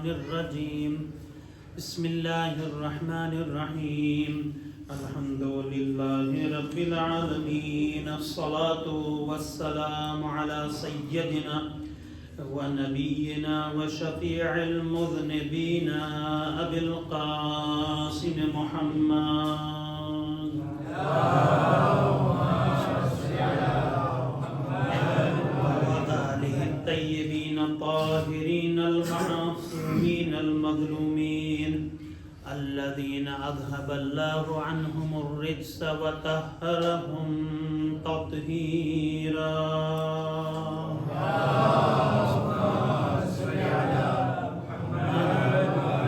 الرجيم بسم الله الرحمن الرحيم الحمد لله رب العالمين الصلاة والسلام على سيدنا ونبينا وشفيع المذنبين أبي القاسم محمد وآله الطيبين الطاهرين المعصومين المظلومين الذين أذهب الله عنهم الرجس وطهرهم تطهيرا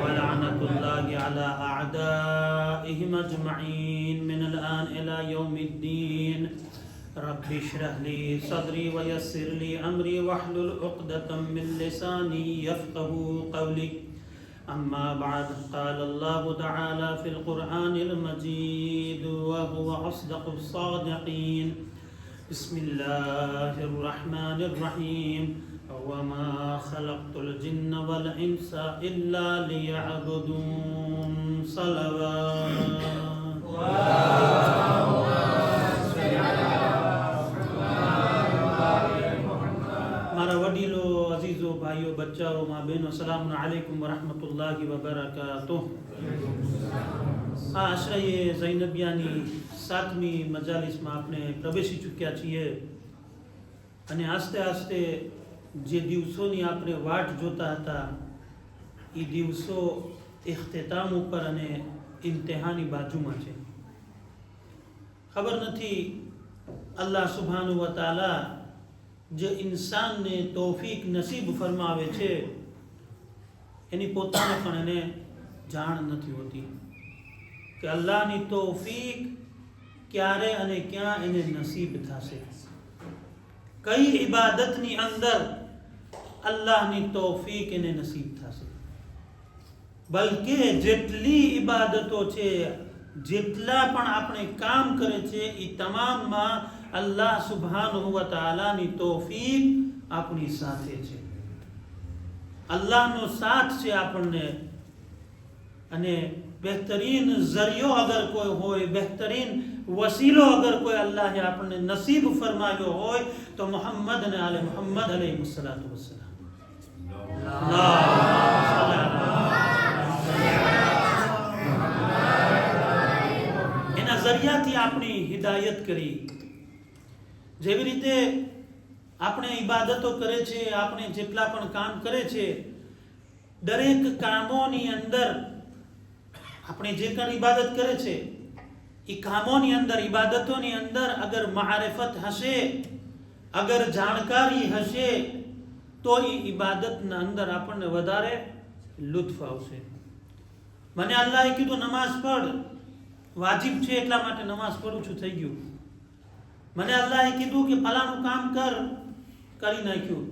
ولعنة الله على أعدائهم أجمعين من الآن إلى يوم الدين رب اشرح لي صدري ويسر لي أمري واحلل عقدة من لساني يفقهوا قولي أما بعد قال الله تعالى في القرآن المجيد وهو أصدق الصادقين بسم الله الرحمن الرحيم وما خلقت الجن والإنس إلا ليعبدون صلوات મારા વડીલો અઝીઝો ભાઈઓ બચ્ચાઓ માં બહેનો સલામ અલૈકુમ વરહમતુલ્લાહિ વબરકાતુહ. આ આશ્રયે ઝૈનબિયાની 7મી મજાલિસમાં આપણે પ્રવેશી ચૂક્યા છીએ અને આસ્તે આસ્તે જે દિવસોની આપણે વાટ જોતા હતા એ દિવસો ઇખ્તિતામ ઉપર અને ઇમ્તિહાની બાજુમાં છે. ખબર નથી અલ્લાહ સુબ્હાનહુ વ તઆલા જે ઇન્સાનને તૌફીક નસીબ ફરમાવે છે એની પોતાને પણ એને જાણ નથી હોતી કે અલ્લાહની તૌફીક ક્યારે અને ક્યાં એને નસીબ થશે. કઈ ઇબાદતની અંદર અલ્લાહની તૌફીક એને નસીબ થશે. બલકે જેટલી ઇબાદતો છે, જેટલા પણ આપણે કામ કરે છે એ તમામમાં અલ્લાહ સુબ્હાનહુ વ તઆલાની તૌફીક આપણી સાથે છે. અલ્લાહનો સાથ છે આપણને. અને બહેતરીન ઝરિયો અગર કોઈ હોય, બહેતરીન વસીલો અગર કોઈ અલ્લાહે આપણને નસીબ ફરમાવ્યો હોય તો મોહમ્મદ અને આલે મોહમ્મદ અલૈહિસ્સલાતુ વસ્સલામ. એના ઝરિયાથી આપણી હિદાયત કરી. જેવી રીતે આપણે ઇબાદતો કરે છે, આપણે જેટલા પણ કામ કરે છે, દરેક કામોની અંદર આપણે જે પણ ઇબાદત કરે છે એ કામોની અંદર, ઇબાદતોની અંદર અગર મારિફત હશે, અગર જાણકારી હશે તો એ ઇબાદતના અંદર આપણને વધારે લુત્ફ આવશે. મને અલ્લાહે કીધું નમાઝ પઢ, વાજિબ છે એટલા માટે નમાઝ પઢું છું, થઈ ગયું. મને અલ્લાહે કીધું કે ફલાણું કામ કર, કરી નાખ્યું.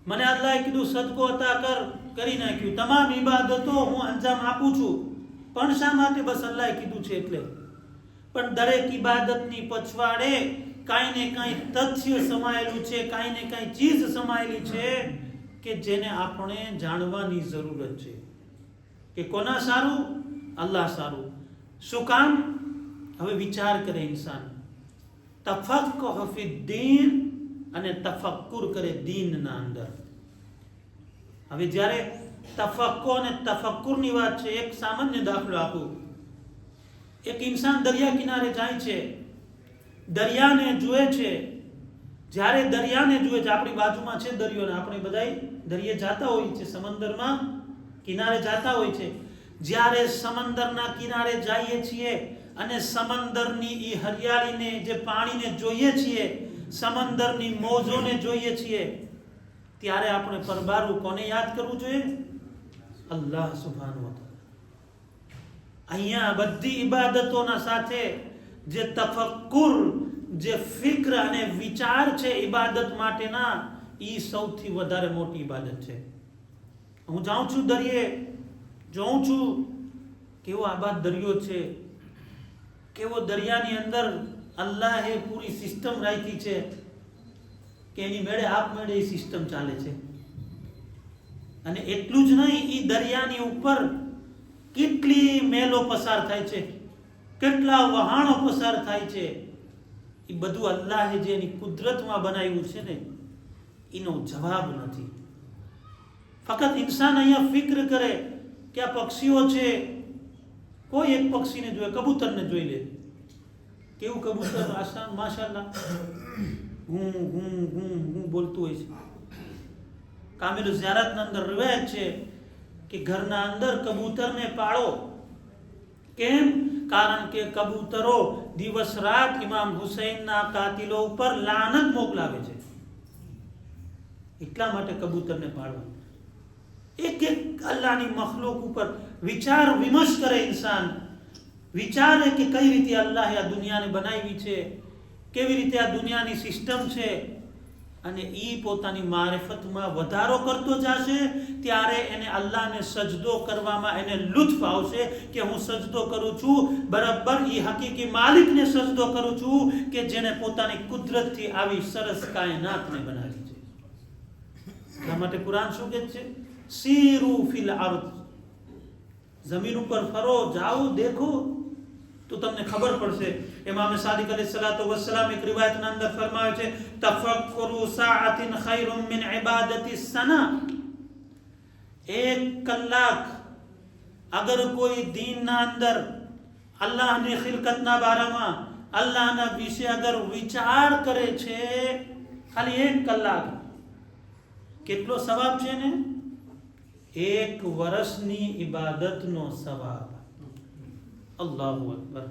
મને અલ્લાહે કીધું સદકો અતા કર, કરી નાખ્યું. તમામ ઇબાદતો હું અંજામ આપું છું. પણ શા માટે? બસ અલ્લાહે કીધું છે એટલે. પણ દરેક ઇબાદતની પછવાડે કાંઈ ને કાંઈ તથ્ય સમાયેલું છે, કાંઈ ને કાંઈ ચીજ સમાયેલી છે કે જેને આપણે જાણવાની જરૂરત છે કે કોના સારું? અલ્લાહ સારું. શું કામ? હવે વિચાર કરે ઇન્સાન. તફક્કુહ ફી દીન અને તફક્કુર કરે દીનના અંદર. હવે જ્યારે તફક્કુહ અને તફક્કુરની વાત છે, એક સામાન્ય દાખલો આપું. એક ઇન્સાન દરિયા કિનારે જાય છે, દરિયાને જુએ છે. જ્યારે દરિયાને જુએ છે, આપણી બાજુમાં છે દરિયો ને આપણે બધાય દરિયે જાતા હોય છે, સમંદરમાં કિનારે જાતા હોય છે. જ્યારે સમંદરના કિનારે જઈએ છીએ અને સમંદરની ઈ હરિયાળીને, જે પાણીને જોઈએ છીએ, સમંદરની મોજોને જોઈએ છીએ, ત્યારે આપણે પરબારું કોને યાદ કરવું જોઈએ? અલ્લાહ સુબ્હાનહુ વ તઆલા. અહીંયા બધી ઇબાદતોના સાથે જે તફક્કુર, જે ફિક્ર અને વિચાર છે ઇબાદત માટેના, ઈ સૌથી વધારે મોટી ઇબાદત છે. હું જાઉં છું દરિયે, જોઉં છું કેવો આબાદ દરિયો છે, કેવો દરિયાની અંદર અલ્લાહે પૂરી સિસ્ટમ રાખી છે. કે એની મેળે આપમેળે એ સિસ્ટમ ચાલે છે. અને એટલું જ નહીં, એ દરિયાની ઉપર કેટલી મેલો પસાર થાય છે, કેટલા વહાણો પસાર થાય છે, એ બધું અલ્લાહે જે એની કુદરતમાં બનાવ્યું છે ને એનો જવાબ નથી. ફક્ત ઇન્સાન અહીંયા ફિક્ર કરે કે આ પક્ષીઓ છે, કોઈ એક પક્ષીને જોઈએ, કબૂતરને જોઈ લે, કેવું કબૂતર આસાન માશાલ્લાહ હું હું હું હું બોલતું હોય છે. કામિલ ઝિયારતના અંદર રિવાયત છે કે ઘરના અંદર કબૂતરને પાળો. કેમ? કારણ કે કબૂતરો દિવસ રાત ઇમામ હુસૈનના કાતિલો ઉપર લાનત મોકલાવે છે, એટલા માટે કબૂતરને પાળવા. એક એક અલ્લાહની મખલુક ઉપર વિચાર વિમર્શ કરે ઇન્સાન, વિચારે કે કઈ રીતે અલ્લાહે આ દુનિયાને બનાવી છે, કેવી રીતે આ દુનિયાની સિસ્ટમ છે, અને એ પોતાની મારિફતમાં વધારો કરતો જશે ત્યારે એને અલ્લાહને સજદો કરવામાં એને લુત્ફ આવશે કે હું સજદો કરું છું બરાબર એ હકીકી માલિકને સજદો કરું છું કે જેને પોતાની કુદરતથી આવી સરસ કાયનાતને બનાવી છે. એટલા માટે કુરાન શું કહે છે? સીરુ ફિલ અર્દ, જમીન ઉપર ફરો, જાઓ, દેખો તો તમને ખબર પડશે. ઇમામ સાદિક અલૈહિસ્સલાતુ વસ્સલામ એક રિવાયતના અંદર ફરમાવે છે, તફક્કુરુ સાઅતિન ખૈરુમ મિન ઇબાદતિ સના. એક કલાક અગર કોઈ દીનના અંદર અલ્લાહની ખિલકતના બારામાં અલ્લાહના વિશે અગર વિચાર કરે છે, ખાલી એક કલાક, કેટલો સવાબ છે ને? 1 વર્ષની ઇબાદતનો સવાબ. અલ્લાહુ અકબર.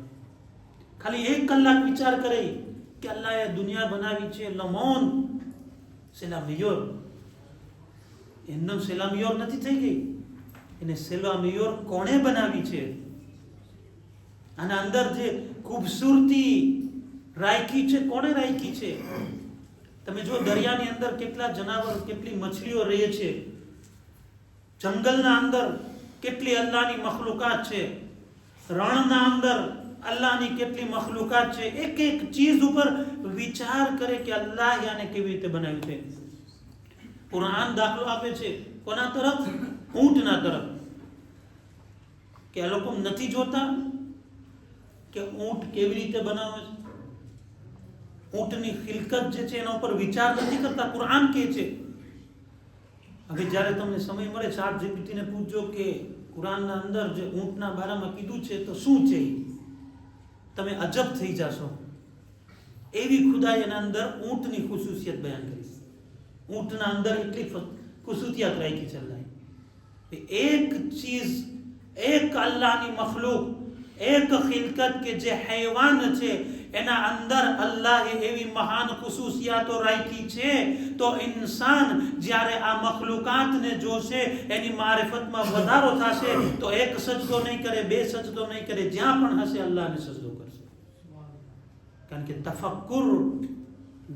ખાલી 1 કલાક વિચાર કરે કે અલ્લાહે દુનિયા બનાવી છે. લમોન સેલામિયોર, એમનો સેલામિયોર નથી થઈ ગઈ, એને સેલામિયોર કોણે બનાવી છે? આના અંદર જે ખૂબસૂરતી રાખી છે, કોણે રાખી છે? તમે જો દરિયાની અંદર કેટલા જનાવર, કેટલી મછલીઓ રહે છે, જંગલના અંદર કેટલી અલ્લાહની મખલુકાત છે, રણના અંદર અલ્લાહની કેટલી મખલુકાત છે. એક એક ચીજ ઉપર વિચાર કરે કે અલ્લાહ આને કેવી રીતે બનાવ્યું છે. કુરાન દાખલો આપે છે કોના તરફ? ઊંટના તરફ. કે આ લોકો નથી જોતા કે ઊંટ કેવી રીતે બનાવે છે? ઊંટની ખિલકત જે છે એના ઉપર વિચાર નથી કરતા. કુરાન કહે છે. હવે જ્યારે તમને સમય મળે ચાટ જીપીટીને પૂછજો કે કુરાનના અંદર જે ઊંટના બારામાં કીધું છે તો શું છે, તમે અજબ થઈ જશો. એવી ખુદાએ એના અંદર ઊંટની ખુસુસિયત બયાન કરી. ઊંટના અંદર એટલી ખુસુસિયત રાખી છે અલ્લાહે. એક ચીજ, એક અલ્લાહની મખલુક, એક ખિલકત કે જે હૈવાન છે એના અંદર અલ્લાહે એવી મહાન ખુસુસિયાતો રાખી છે. તો ઇન્સાન જ્યારે આ મખલુકાતને જોશે, એની મારિફતમાં વધારો થશે તો 1 સજદો નહીં કરે, 2 સજદો નહીં કરે, જ્યાં પણ હશે અલ્લાહને સજદો કરશે. કારણ કે તફક્કુર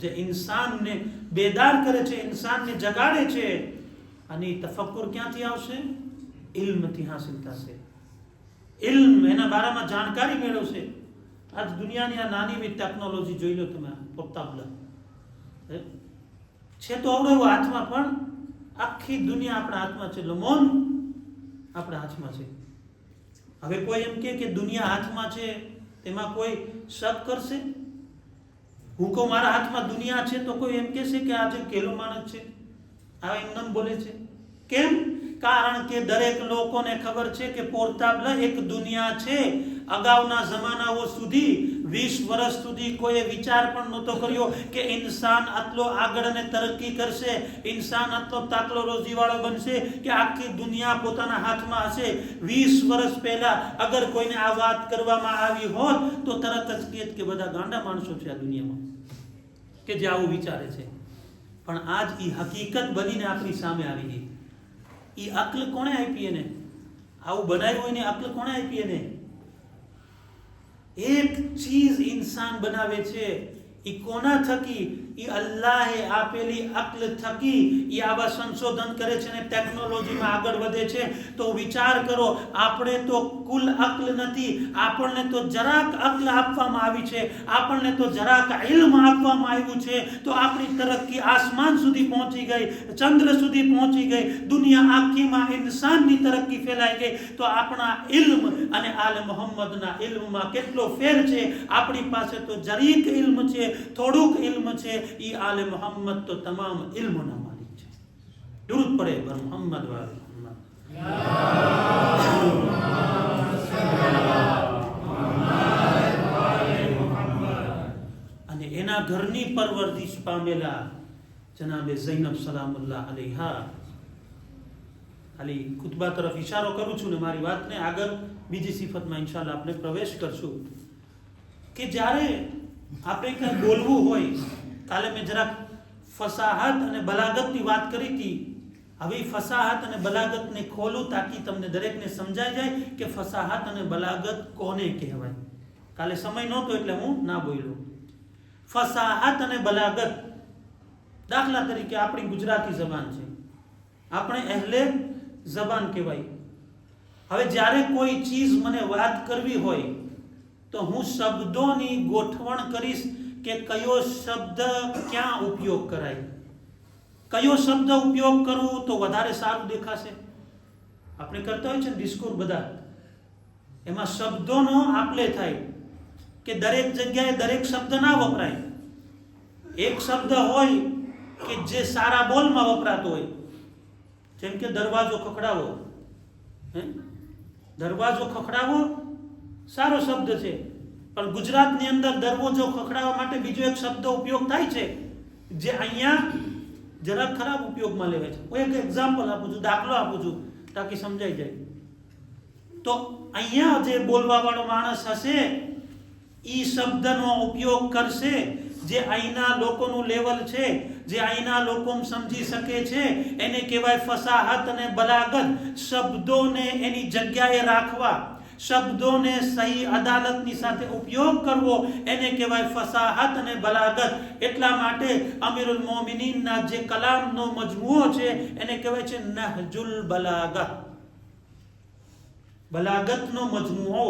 જે ઇન્સાનને બેદાર કરે છે, ઇન્સાનને જગાડે છે, અને તફક્કુર ક્યાંથી આવશે? ઇલ્મથી હાસિલ થશે. ઇલ્મ, એના બારામાં જાણકારી મેળવશે. આજ દુનિયાની આ નાની એવી ટેકનોલોજી જોઈ લો તમે, પોતાબલા છે તો આવડો એવો હાથમાં, પણ આખી દુનિયા આપણા હાથમાં છે. લમોન આપણા હાથમાં છે. હવે કોઈ એમ કે દુનિયા હાથમાં છે, તેમાં કોઈ શક કરશે? હું કહું મારા હાથમાં દુનિયા છે તો કોઈ એમ કહેશે કે આજે કેલો માણસ છે, આ એમ બોલે છે? કેમ? કારણ કે દરેક લોકોને ખબર છે કે પોર્તાબલા એક દુનિયા છે. અગાઉના જમાનાઓ સુધી 20 વર્ષ સુધી કોઈએ વિચાર પણ નહોતો કર્યો કે ઇન્સાન આટલો આગળ અને તરક્કી કરશે, ઇન્સાન આટલો તાકલો રોજીવાળો બનશે કે આખી દુનિયા પોતાના હાથમાં હશે. 20 વર્ષ પહેલા અગર કોઈને આ વાત કરવામાં આવી હોત તો તરત જ કહે કે બધા ગાંડા માણસો છે આ દુનિયામાં કે જે આવું વિચારે છે. પણ આજ એ હકીકત બનીને આપણી સામે આવી ગઈ. એ અક્લ કોણે આપી એને? આવું બનાવ્યું એને અક્લ કોણે આપી એને? એક ચીજ ઇન્સાન બનાવે છે, એ કોના થકી? એ અલ્લાહે આપેલી અક્લ થકી એ આવા સંશોધન કરે છે અને ટેકનોલોજીમાં આગળ વધે છે. તો વિચાર કરો, આપણે તો કુલ અક્લ નથી, આપણને તો જરાક અક્લ આપવામાં આવી છે, આપણને તો જરાક ઇલ્મ આપવામાં આવ્યું છે, તો આપણી તરક્કી આસમાન સુધી પહોંચી ગઈ, ચંદ્ર સુધી પહોંચી ગઈ, દુનિયા આખીમાં ઇન્સાનની તરક્કી ફેલાઈ ગઈ. તો આપણા ઇલ્મ અને આલે મોહમ્મદના ઇલ્મમાં કેટલો ફેર છે. આપણી પાસે તો જરીક ઇલ્મ છે, થોડુંક ઇલ્મ છે, એ આલે મોહમ્મદ તો તમામ ઇલ્મોના માલિક છે. દુરૂદ પડે બર મોહમ્મદ વાલે મોહમ્મદ. અને એના ઘરની પરવરદિશ પામેલા જનાબે ઝૈનબ સલામુલ્લાહ અલૈહા. ખાલી ખુતબા તરફ ઇશારો કરું છું ને મારી વાતને આગળ બીજી સિફતમાં ઇન્શાલ્લાહ આપણે પ્રવેશ કરશું. કે જ્યારે આપણે કંઈ બોલવું હોય, કાલે મેં જરાક ફસાહત અને બલાગતની વાત કરી હતી. હવે ફસાહત અને બલાગતને ખોલું તાકી તમને દરેકને સમજાઈ જાય કે ફસાહત અને બલાગત કોને કહેવાય. કાલે સમય નહોતો એટલે હું ના બોલ્યો. ફસાહત અને બલાગત, દાખલા તરીકે આપણી ગુજરાતી જબાન છે, આપણે અહેલે જબાન કહેવાય. હવે જ્યારે કોઈ ચીજ મને વાત કરવી હોય તો હું શબ્દોની ગોઠવણ કરીશ કે કયો શબ્દ ક્યાં ઉપયોગ કરાય, કયો શબ્દ ઉપયોગ કરવું તો વધારે સારું દેખાશે. આપણે કરતા હોય છે ને ડિસ્કોર બધા, એમાં શબ્દોનો આપલે થાય કે દરેક જગ્યાએ દરેક શબ્દ ના વપરાય. એક શબ્દ હોય કે જે સારા બોલમાં વપરાતો હોય, જેમ કે દરવાજો ખખડાવો. દરવાજો ખખડાવો સારો શબ્દ છે, પણ ગુજરાતની અંદર દરવાજો ખખડાવવા માટે બીજો એક શબ્દ ઉપયોગ થાય છે જે અહીંયા જરાક ખરાબ ઉપયોગમાં લેવાય છે. હું એક એક્ઝામ્પલ આપું છું, દાખલો આપું છું તાકી સમજાઈ જાય. તો અહીંયા જે બોલવા વાળો માણસ હશે એ શબ્દનો ઉપયોગ કરશે જે અહીંના લોકોનું લેવલ છે, જે અહીંના લોકો સમજી શકે છે, એને કહેવાય ફસાહત અને બલાગત. શબ્દોને એની જગ્યાએ રાખવા, શબ્દોને સહી અદાલતની સાથે ઉપયોગ કરવો, એને કહેવાય ફસાહત અને બલાગત. એટલા માટે અમીરુલ મોમિનીનના જે કલામનો મજમુઓ છે એને કહેવાય છે નહજુલ બલાગત, બલાગતનો મજમુઓ.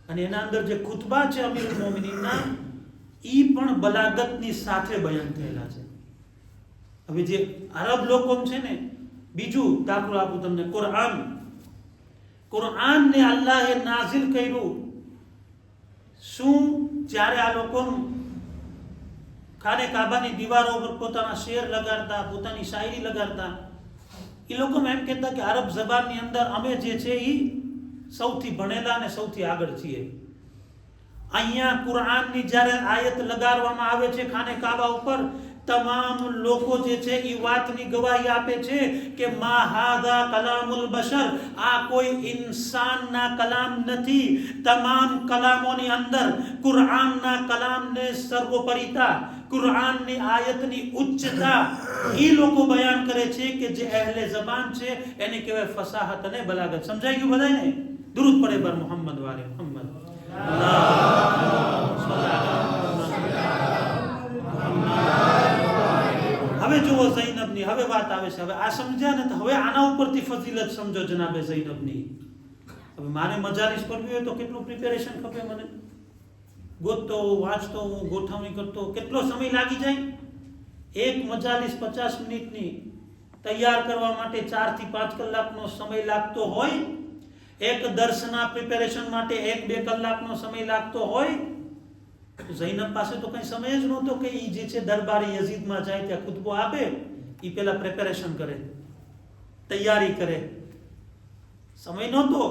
અને એના અંદર જે ખુતબા છે અમીરુલ મોમિનીનના, ઈ પણ બલાગતની સાથે બયાન થયેલા છે. હવે જે અરબ લોકો છે ને, બીજું દાખલો આપું તમને, કુરઆનને અલ્લાહે નાઝિલ કર્યું. શું જ્યારે આ લોકો ખાને કાબાની દીવારો પર પોતાના શેર લગાડતા, પોતાની શાયરી લગાડતા, એ લોકો એમ કહેતા કે અરબ જબાનની અંદર અમે જે છે એ સૌથી ભણેલા અને સૌથી આગળ છીએ. અહીંયા કુરઆનની જ્યારે આયત લગાડવામાં આવે છે ખાને કાબા ઉપર, તમામ લોકો જે છે એ વાતની ગવાહી આપે છે કે મા હાદા કલામુલ બશર, આ કોઈ ઇન્સાનના કલામ નથી. તમામ કલામોની અંદર કુરઆનના કલામને સર્વોપરિતા, કુરઆનની આયતની ઉચ્ચતા એ લોકો બયાન કરે છે કે જે અહેલે જબાન છે એને કહેવાય ફસાહત અને બલાગત. સમજાઈ ગયું બધાને? દુરૂદ પડે બર મોહમ્મદ વાલે મોહમ્મદ. હવે જુઓ ઝૈનબની, હવે વાત આવે છે. હવે આ સમજ્યા ને, હવે આના ઉપરથી ફજીલત સમજો જનાબે ઝૈનબની. હવે મારે મજાલીસ કરવી હોય તો કેટલું પ્રિપેરેશન ખપે મને, ગોતતો વાંચતો હું, ગોઠવણી કરતો, કેટલો સમય લાગી જાય. એક મજાલીસ 50 મિનિટની તૈયાર કરવા માટે 4 થી 5 કલાકનો સમય લાગતો હોય. એક દર્શના પ્રિપેરેશન માટે 1-2 કલાકનો સમય લાગતો હોય. ઝૈનબ પાસે તો કઈ સમય જ નહોતો કે એ જે છે દરબારી યઝીદમાં જાય ત્યાં ખુતબો આપે, એ પેલા પ્રિપેરેશન કરે, તૈયારી કરે. સમય નહોતો.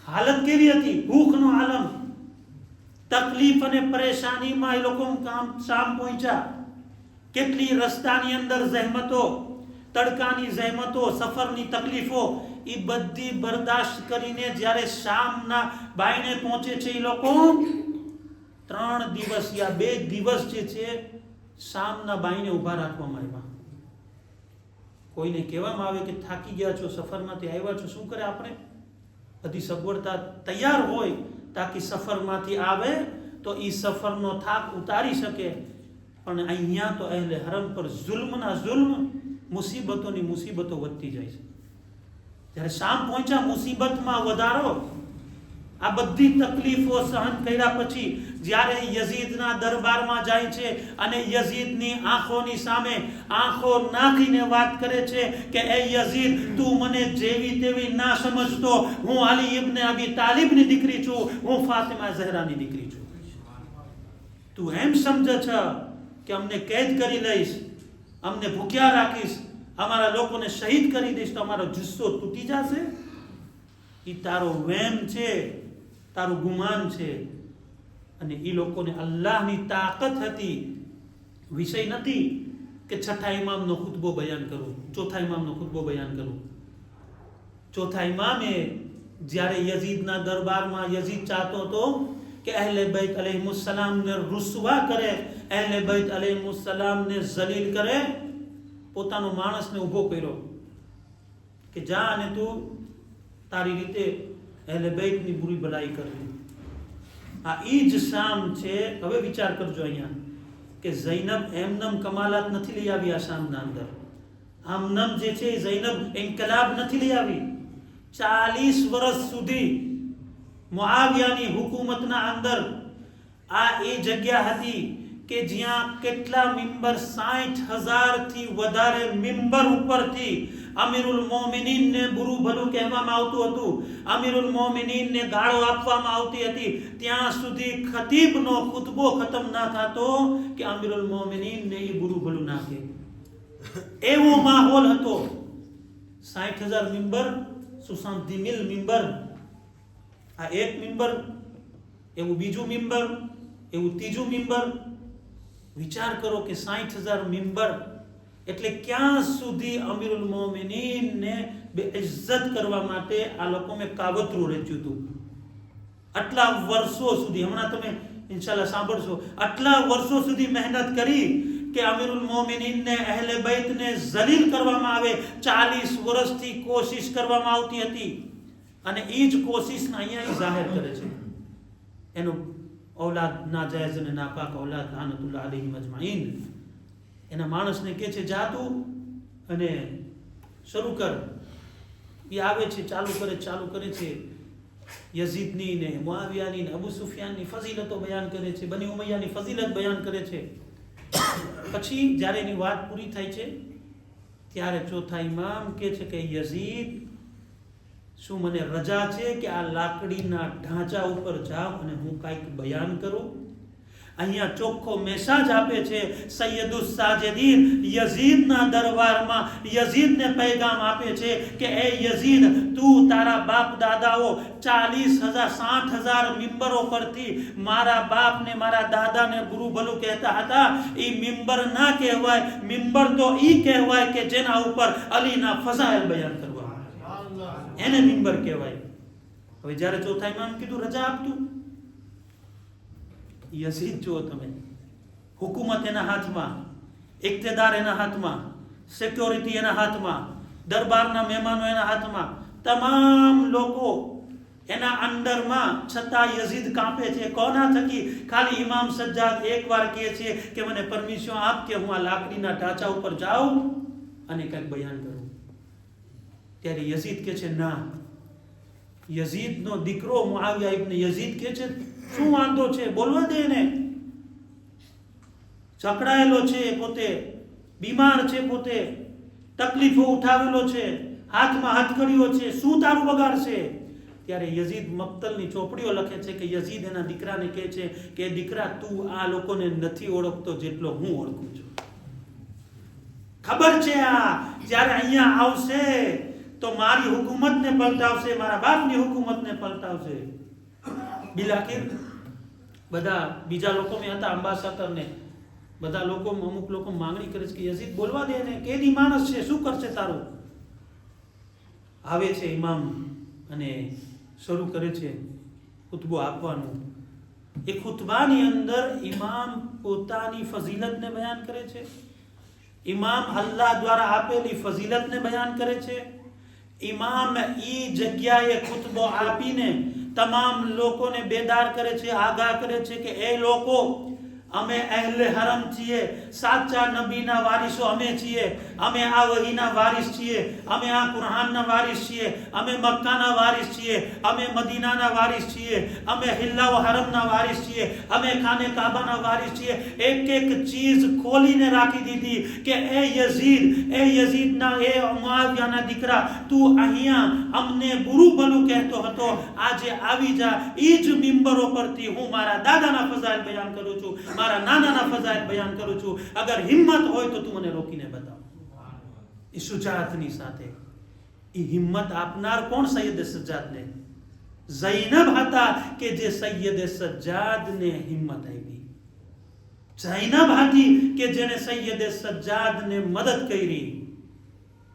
હાલત કેવી હતી? ભૂખનો આલમ, તકલીફ અને પરેશાનીમાં એ લોકો શામ પહોંચ્યા. કેટલી રસ્તાની અંદર જહેમતો, તડકાની જહેમતો, સફરની તકલીફો, એ બધી બરદાશ્ત કરીને જ્યારે શામના બાયણે પહોંચે છે એ લોકો, 3 દિવસ યા 2 દિવસ જે છે શામના બાયણે ઊભા રાખવામાં આવ્યા. કોઈને કહેવામાં આવે કે થાકી ગયા છો, સફરમાંથી આવ્યા છો, શું કરે આપણે? બધી સગવડતા તૈયાર હોય તાકી સફરમાંથી આવે તો એ સફરનો થાક ઉતારી શકે. પણ અહીંયા તો અહેલે હરમ પર જુલ્મના જુલ્મ, મુસીબતોની મુસીબતો વધતી જાય છે. જ્યારે શામ પહોંચ્યા, મુસીબતમાં વધારો. આ બધી તકલીફો સહન કર્યા પછી જ્યારે યઝીદના દરબારમાં જાય છે અને યઝીદની આંખોની સામે આંખો નાખીને વાત કરે છે કે એ યઝીદ, તું મને જેવી તેવી ના સમજતો. હું અલી ઇબ્ન અબી તાલિબની દીકરી છું, હું ફાતિમા ઝહરાની દીકરી છું. તું એમ સમજે છે કે અમને કેદ કરી લઈશ, અમને ભૂખ્યા રાખીશ, અમારા લોકોને શહીદ કરી દઈશ તો અમારો જુસ્સો તૂટી જશે? એ તારો વહેમ છે, તારું ગુમાન છે. અને એ લોકોને અલ્લાહની તાકાત હતી. વિષય નથી કે છઠ્ઠા ઇમામનો ખુતબો બયાન કરું, ચોથા ઇમામનો ખુતબો બયાન કરું. ચોથા ઇમામે જ્યારે યઝીદના દરબારમાં યઝીદ ચાહતો હતો કે અહેલે બૈત અલૈહિસ્સલામને રૂસવા કરે, અહેલે બૈત અલૈહિસ્સલામને જલીલ કરે, પોતાનો માણસને ઊભો કર્યો કે જા અને તું તારી રીતે અહેલે બૈતની બુરી ભલાઈ કરવી. આ ઈ જ શામ છે. હવે વિચાર કરજો અહીંયા કે ઝૈનબ એમનમ કમાલાત નથી લઈ આવી આ શામના અંદર. આમનમ જે છે ઝૈનબ ઇન્કલાબ નથી લઈ આવી. 40 વર્ષ સુધી મુઆવિયાની હુકુમતના અંદર આ એ જગ્યા હતી કે જ્યાં કેટલા મિંબર, 60,000 થી વધારે મિંબર ઉપરથી અમીરુલ મોમિનીનને બુરું ભલું કહેવામાં આવતું હતું, અમીરુલ મોમિનીનને ગાળો આપવામાં આવતી હતી. ત્યાં સુધી ખતીબનો ખુતબો ખતમ ના થતો કે અમીરુલ મોમિનીનને એ બુરું ભલું ના કહે. એવો માહોલ હતો. 60,000 મિંબર, 70,000 મિંબર. આ એક મિંબર, એવું બીજું મિંબર, એવું ત્રીજું મિંબર. વિચાર કરો કે 60,000 મિંબર એટલે ક્યાં સુધી અમીરુલ મોમિનીનને બેઇજ્જત કરવા માટે આ લોકોને કાવતરું રચ્યું હતું. આટલા વર્ષો સુધી, હમણાં તમે ઇન્શાલ્લાહ સાંભળશો, આટલા વર્ષો સુધી મહેનત કરી કે અમીરુલ મોમિનીનને, અહેલે બૈતને જલીલ કરવામાં આવે. 40 વર્ષથી કોશિશ કરવામાં આવતી હતી અને એ જ કોશિશને અહીંયા જાહેર કરે છે. એનું औलाद नाजायज અને નાપાક औलाद લાનતુલ્લાહ અલૈહિમ અજમાઈન. એના માણસને કહે છે જા તું અને શરૂ કર. એ આવે છે, ચાલુ કરે છે. યઝીદની ને મુઆવિયાની ને અબુ સુફિયાનની ફઝીલતો બયાન કરે છે, બની ઉમૈયાની ફઝીલત બયાન કરે છે. પછી જ્યારે એની વાત પૂરી થાય છે ત્યારે ચોથા ઇમામ કહે છે કે યઝીદ, શું મને રજા છે કે આ લાકડીના ઢાંચા ઉપર જાઉં અને હું કાંઈક બયાન કરું? અહીંયા ચોખ્ખો મેસેજ આપે છે સૈયદુસ સાજિદીન યઝીદના દરબારમાં. યઝીદને પૈગામ આપે છે કે એ યઝીદ, તું તારા બાપ દાદાઓ 40,000 60,000 મિંબરો પરથી મારા બાપને, મારા દાદાને બુરું ભલું કહેતા હતા. એ મિંબર ના કહેવાય. મિંબર તો ઈ કહેવાય કે જેના ઉપર અલીના ફઝાઇલ બયાન કરવા, એને મિંબર કહેવાય. હવે જ્યારે ચોથા ઇમામ કીધું રજા આપતું, યઝીદ જુઓ તમે, હુકુમત એના હાથમાં, ઇક્તદાર એના હાથમાં, સિક્યોરિટી એના હાથમાં, દરબારના મહેમાનો એના હાથમાં, તમામ લોકો એના અંડરમાં, છતાં યઝીદ કાંપે છે. કોના થકી? ખાલી ઇમામ સજ્જાદ એકવાર કહે છે કે મને પરમિશન આપ કે હું આ લાકડીના ઢાંચા ઉપર જાઉં અને કંઈક બયાન કરું. ત્યારે યઝીદ કહે છે ના. યઝીદનો દીકરો મુઆવિયા ઇબ્ન યઝીદ કહે છે શું વાંધો છે, બોલવા દે એને. જકડાયેલો છે પોતે, બીમાર છે પોતે, તકલીફો ઉઠાવેલો છે, હાથમાં હથકડીઓ છે, શું તારું બગાડશે? ત્યારે યઝીદ મક્તલની ચોપડીઓ લખે છે કે યઝીદ એના દીકરાને કહે છે કે દીકરા, તું આ લોકોને નથી ઓળખતો જેટલો હું ઓળખું છું. ખબર છે આ જ્યારે અહીંયા આવશે તો મારી હુકુમતને પલટાવશે, મારા બાપની હુકુમતને પલટાવશે. બિલાખિર બધા બીજા લોકો મેં હતા, અંબાસાતરને બધા લોકો, અમુક લોકો માંગણી કરે છે કે યઝીદ બોલવા દે ને, કેદી માણસ છે, શું કરશે તારું? આવે છે ઇમામ અને શરૂ કરે છે ખુતબો આપવાનું. એ ખુતબાની અંદર ઇમામ પોતાની ફઝીલતને બયાન કરે છે. ઇમામ અલ્લાહ દ્વારા આપેલી ફઝીલતને બયાન કરે છે. ઇમામ ઈ જગ્યાએ ખુતબો આપીને તમામ લોકોને બેદાર કરે છે, આગાહ કરે છે કે એ લોકો, અમે અહેલે હરમ છીએ, સાચા નબીના વારિસો અમે છીએ, અમે આ વહીના વારિસ છીએ, અમે આ કુરાનના વારિસ છીએ, અમે મક્કાના વારિસ છીએ, અમે મદીનાના વારિસ છીએ, અમે હિલ્લા હરમના વારિસ છીએ, અમે ખાને કાબાના વારિસ છીએ. એક એક ચીજ ખોલીને રાખી દીધી કે એ યઝીદના એ મુઆવિયાના દીકરા, તું અહીંયા અમને બુરું ભલું કહેતો હતો, આજે આવી જા. ઈ જ મિંબરો પરથી હું મારા દાદાના ફઝાઇલ બયાન કરું છું, મારા નાનાના ફઝાઇલ બયાન કરું છું. અગર હિંમત હોય તો તું મને રોકીને બતાવ. એ શુજાઅતની સાથે એ હિંમત આપનાર કોણ? સૈયદ સજ્જાદને. ઝૈનબ હતા કે જે સૈયદ સજ્જાદને હિંમત આપી. ઝૈનબ હતી કે જેણે સૈયદ સજ્જાદને મદદ કરી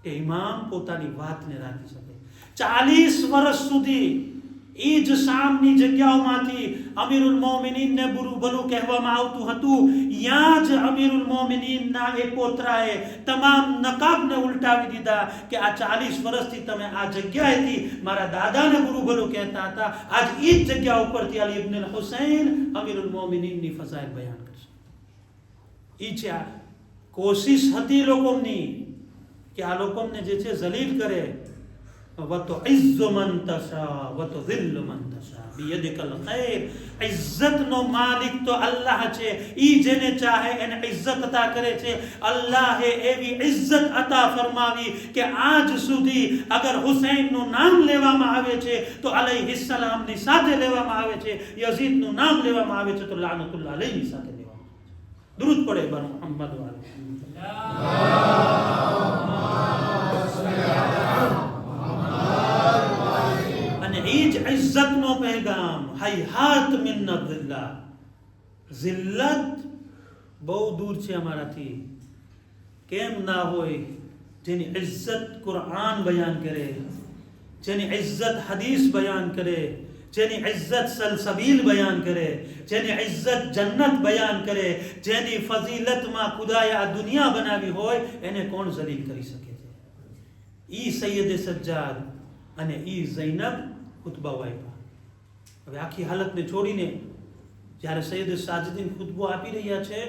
કે ઇમામ પોતાની વાતને રાખી શકે. 40 વર્ષ સુધી એ જ શામની જગ્યાઓમાંથી અમીરુલ મોમિનીનને બુરું ભલું કહેવામાં આવતું હતું. ત્યાં જ અમીરુલ મોમિનીનના એ પોતરાએ તમામ નકાબને ઉલટાવી દીધા કે આ 40 વર્ષથી તમે આ જગ્યાએથી મારા દાદાને બુરું ભલું કહેતા હતા, આજ એ જ જગ્યા ઉપરથી અલી ઇબ્ન હુસૈન અમીરુલ મોમિનીનની ફઝાઇલ બયાન કરશે. એ છે આ કોશિશ હતી લોકોની કે આ લોકોને જે છે જલીલ કરે. وَتُعِزُّ مَن تَشَاءُ وَتُذِلُّ مَن تَشَاءُ بِيَدِكَ الْخَيْرُ. ઇજ્જતનો માલિક તો અલ્લાહ છે. ઈ જેને ચાહે એને ઇજ્જત અતા કરે છે. અલ્લાહે એવી ઇજ્જત અતા ફરમાવી કે આજ સુધી અગર હુસૈનનું નામ લેવામાં આવે છે તો અલૈહિસ્સલામની સાથે લેવામાં આવે છે, યઝીદનું નામ લેવામાં આવે છે તો લાનતુલ્લાહ અલૈહિની સાથે લેવામાં આવે છે. દરૂદ પડે બર મુહમ્મદ વાલે. ઇજ્જતનો પૈગામ હૈહાત મિન નબિલ્લાહ. જિલ્લત બહુ દૂર છે અમારાથી. કેમ ના હોય? જેની ઇજ્જત કુરાન બયાન કરે, જેની ઇજ્જત હદીસ બયાન કરે, જેની ઇજ્જત સલસબીલ બયાન કરે, જેની ઇજ્જત જન્નત બયાન કરે, જેની ફઝીલતમાં ખુદાએ આ દુનિયા બનાવી હોય, એને કોણ જલીલ કરી શકે છે? ઈ સૈયદ સજ્જાદ અને ઈ ઝૈનબ ખુતબાઓ આપ્યા. હવે આખી હાલતને છોડીને જ્યારે સૈયદ સાજદીન ખુતબો આપી રહ્યા છે,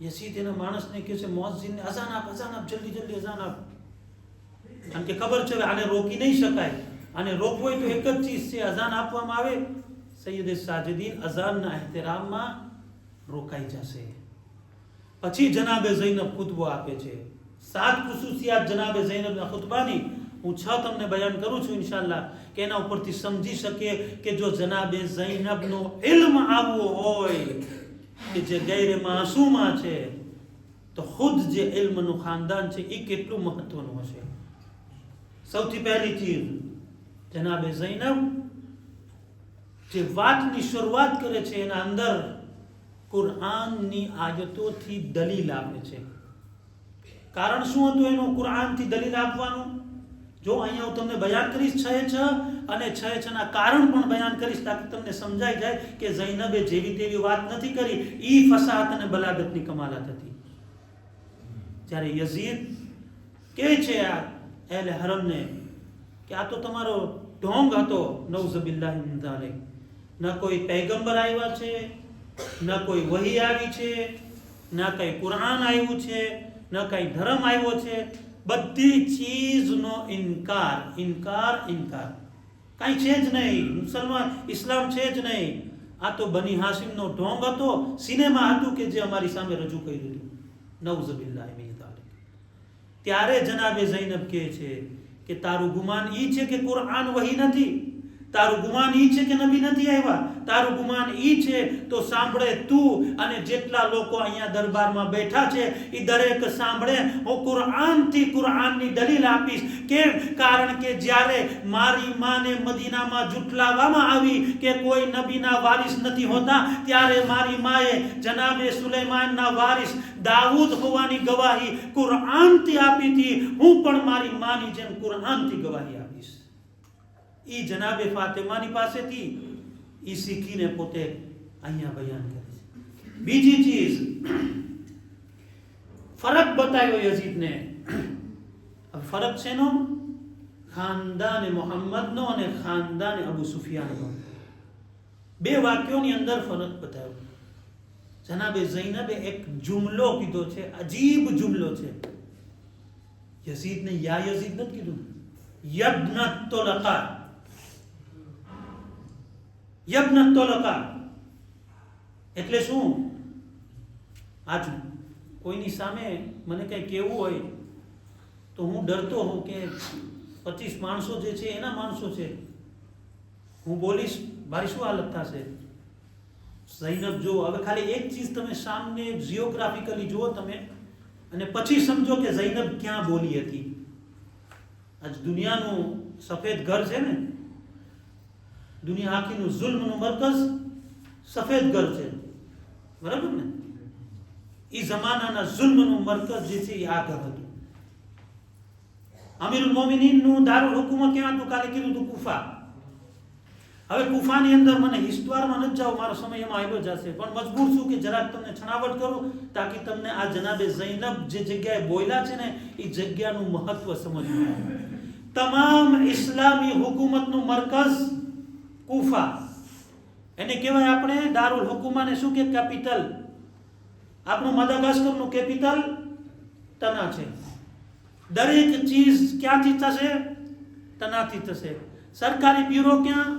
યઝીદ એના માણસને કહે છે મુઅઝ્ઝિનને અઝાન આપ, જલ્દી જલ્દી અઝાન આપ. કારણ કે ખબર છે આને રોકી નહીં શકાય, આને રોકવો હોય તો એક જ ચીજ છે, અઝાન આપવામાં આવે. સૈયદ સાજદીન અઝાનના એહતરામમાં રોકાઈ જશે. પછી જનાબે ઝૈનબ ખુતબો આપે છે. 7 ખુસૂસિયાત જનાબે ઝૈનબના ખુતબાની હું 6 તમને બયાન કરું છું ઇન્શાઅલ્લાહ, કે એના ઉપરથી સમજી શકીએ કે જો જનાબે ઝૈનબનો ઇલ્મ આવવો હોય કે જે ગૈર માસૂમા છે તો ખુદ જે ઇલ્મનું ખાનદાન છે એ કેટલું મહત્વનું હશે. સૌથી પહેલી ચીજ, જનાબે ઝૈનબ જે વાતની શરૂઆત કરે છે એના અંદર કુરાનની આયતોથી દલીલ આપે છે. કારણ શું હતું એનું કુરાનથી દલીલ આપવાનું? જો અહીંયા હું તમને બયાન કરીશ 6 અને 6 કારણ પણ બયાન કરીશ તાકી તમને સમજાઈ જાય કે ઝૈનબે જેવી તેવી વાત નથી કરી. ઈ ફસાહત અને બલાગતની કમાલત હતી. જ્યારે યઝીદ કહે છે આ અહેલે હરમને કે આ તો તમારો ઢોંગ હતો, નઉઝુબિલ્લાહિ મિન ઝાલિક. ન કોઈ પૈગંબર આવ્યા છે, ન કોઈ વહી આવી છે, ન કઈ કુરાન આવ્યું છે, ન કઈ ધર્મ આવ્યો છે. બધી ચીજનો ઇનકાર. કાંઈ છે જ નહીં. મુસલમાન ઇસ્લામ છે જ નહીં. આ તો બની હાશિમનો ઢોંગ હતો, સિનેમા હતું કે જે અમારી સામે રજૂ કર્યું હતું. નઉઝુબિલ્લાહિ મિન ઝાલિક. ત્યારે જનાબે ઝૈનબ કહે છે કે તારું ગુમાન ઈ છે કે કુરાન વહી નથી, તારું ગુમાન ઈ છે કે નબી નથી આવ્યા, તારું ગુમાન ઈ છે તો સાંભળે તું અને જેટલા લોકો અહીંયા દરબારમાં બેઠા છે એ દરેક સાંભળે. હું કુરાનથી કુરાનની દલીલ આપીશ. કેમ? કારણ કે જ્યારે મારી માને મદીનામાં જુટલાવવામાં આવી કે કોઈ નબીના વારિસ નથી હોતા, ત્યારે મારી માએ જનાબે સુલેમાનના વારિસ દાઉદ હોવાની ગવાહી કુરાનથી આપી હતી. હું પણ મારી માની જેમ કુરાનથી ગવાહી આપીશ. ઈ જનાબે ફાતિમાની પાસેથી ઈ શીખીને પોતે અહીંયા બયાન કરે છે. બીજી ચીજ, ફરક બતાવ્યો યઝીદને. ફરક છે નો ખાનદાન મોહમ્મદનો અને ખાનદાન અબુ સુફિયાનનો. 2 વાક્યોની અંદર ફરક બતાવ્યો. જનાબે ઝૈનબે એક જુમલો કીધો છે, અજીબ જુમલો છે. યઝીદને યા યઝીદ નથી કીધું, યબ્નત તોલકા, યબ્નત તોલકા. એટલે શું? આજ કોઈની સામે મને કઈ કહેવું હોય તો હું ડરતો હોઉં કે 25 માણસો જે છે એના માણસો છે, હું બોલીશ મારી શું હાલત થશે. ઝૈનબ જો હવે ખાલી એક ચીજ તમે સામને જિયોગ્રાફિકલી જુઓ તમે, અને પછી સમજો કે ઝૈનબ ક્યાં બોલી હતી. આજ દુનિયાનું સફેદ ઘર છે ને, દુનિયા આખીનું ઝુલ્મનું મરકઝ સફેદ ઘર છે, બરાબર ને? એ જમાનાના ઝુલ્મનું મરકઝ જે છે એ આ ઘર હતું. અમીરુલ મોમિનીનનું દારુલ હુકુમત ક્યાં હતું? કાલે કીધું હતું કુફા. હવે કુફાની અંદર મને હિસ્ટોરમાં નથી જાવ, મારો સમય એમાં આવ્યો જશે, પણ મજબૂર છું કે જરાક તમને છણાવટ કરું તાકી તમને આ જનાબે ઝૈનબ જે જગ્યાએ બોલ્યા છે ને એ જગ્યાનું મહત્વ સમજવું આવે. તમામ ઇસ્લામી હુકુમતનું મરકઝ કુફા, એને કહેવાય આપણે દારુલ હુકુમાને શું કે કેપિટલ. આપણું મદાગાસ્કરનું કેપિટલ તના છે. દરેક ચીજ ક્યાંથી થશે? તનાથી થશે. સરકારી બ્યુરો ક્યાં?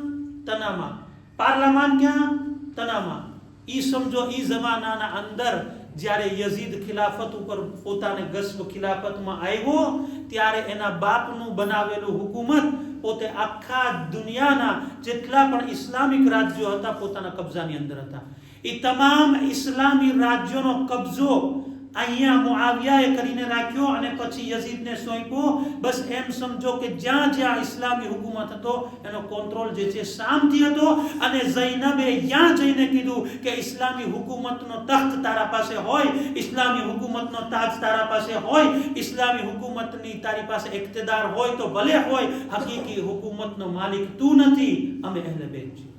તનામાં. પાર્લામાન ક્યાં? તનામાં. ઈ સમજો ઈ જમાનાના અંદર જ્યારે યઝીદ ખિલાફત ઉપર પોતાને ગસ્બ ખિલાફતમાં આવ્યો ત્યારે એના બાપનું બનાવેલું હુકુમત પોતે આખા દુનિયાના જેટલા પણ ઇસ્લામિક રાજ્યો હતા પોતાના કબજાની અંદર હતા. એ તમામ ઇસ્લામી રાજ્યોનો કબજો અહીંયા મુઆવિયાએ કરીને રાખ્યો અને પછી યઝીદને સોંપ્યો. બસ એમ સમજો કે જ્યાં જ્યાં ઇસ્લામી હુકુમત હતો એનો કંટ્રોલ જે છે શામથી હતો. અને ઝૈનબે ત્યાં જઈને કીધું કે ઇસ્લામી હુકુમતનો તખ્ત તારા પાસે હોય, ઇસ્લામી હુકુમતનો તાજ તારા પાસે હોય, ઇસ્લામી હુકુમતની તારી પાસે ઇક્તદાર હોય તો ભલે હોય, હકીકી હુકુમતનો માલિક તું નથી, અમે અહેલે બેત છીએ.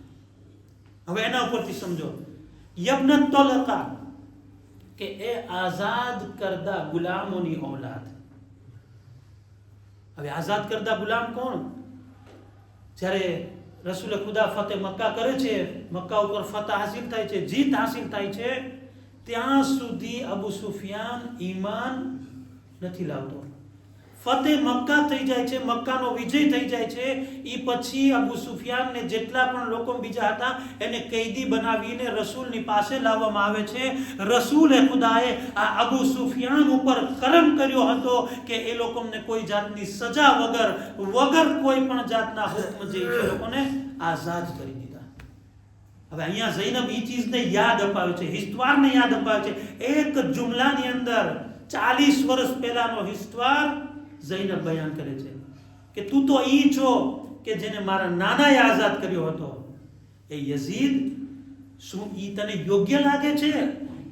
હવે એના ઉપરથી સમજો યબ્નત તલકા કે એ આઝાદ કરદા ગુલામોની ઔલાદ. હવે આઝાદ કરદા ગુલામ કોણ? જ્યારે રસૂલ ખુદા ફતેહ મક્કા કરે છે, મક્કા ઉપર ફતહ હાસિલ થાય છે, જીત હાસિલ થાય છે, ત્યાં સુધી અબુ સુફિયાન ઈમાન નથી લાવતો. ફતેહ મક્કા થઈ જાય છે, મક્કાનો વિજય થઈ જાય છે, એ પછી અબુ સુફિયાનને જેટલા પણ લોકો બીજા હતા એને કૈદી બનાવીને રસૂલની પાસે લાવવામાં આવે છે. રસૂલે ખુદાએ આ અબુ સુફિયાન ઉપર કરમ કર્યો હતો કે એ લોકોને કોઈ જાતની સજા વગર કોઈ પણ જાતના હુકમ જે એ લોકોને આઝાદ કરી દીધા. હવે અહીંયા ઝૈનબ એ ચીજને યાદ અપાવે છે, હિસ્ટવારને યાદ અપાવે છે. એક જુમલાની અંદર 40 વર્ષ પહેલાનો હિસ્ટવાર ઝૈનબ બયાન કરે છે કે તું તો ઈ છો કે જેને મારા નાનાએ આઝાદ કર્યો હતો. એ યઝીદ, શું ઈ તને યોગ્ય લાગે છે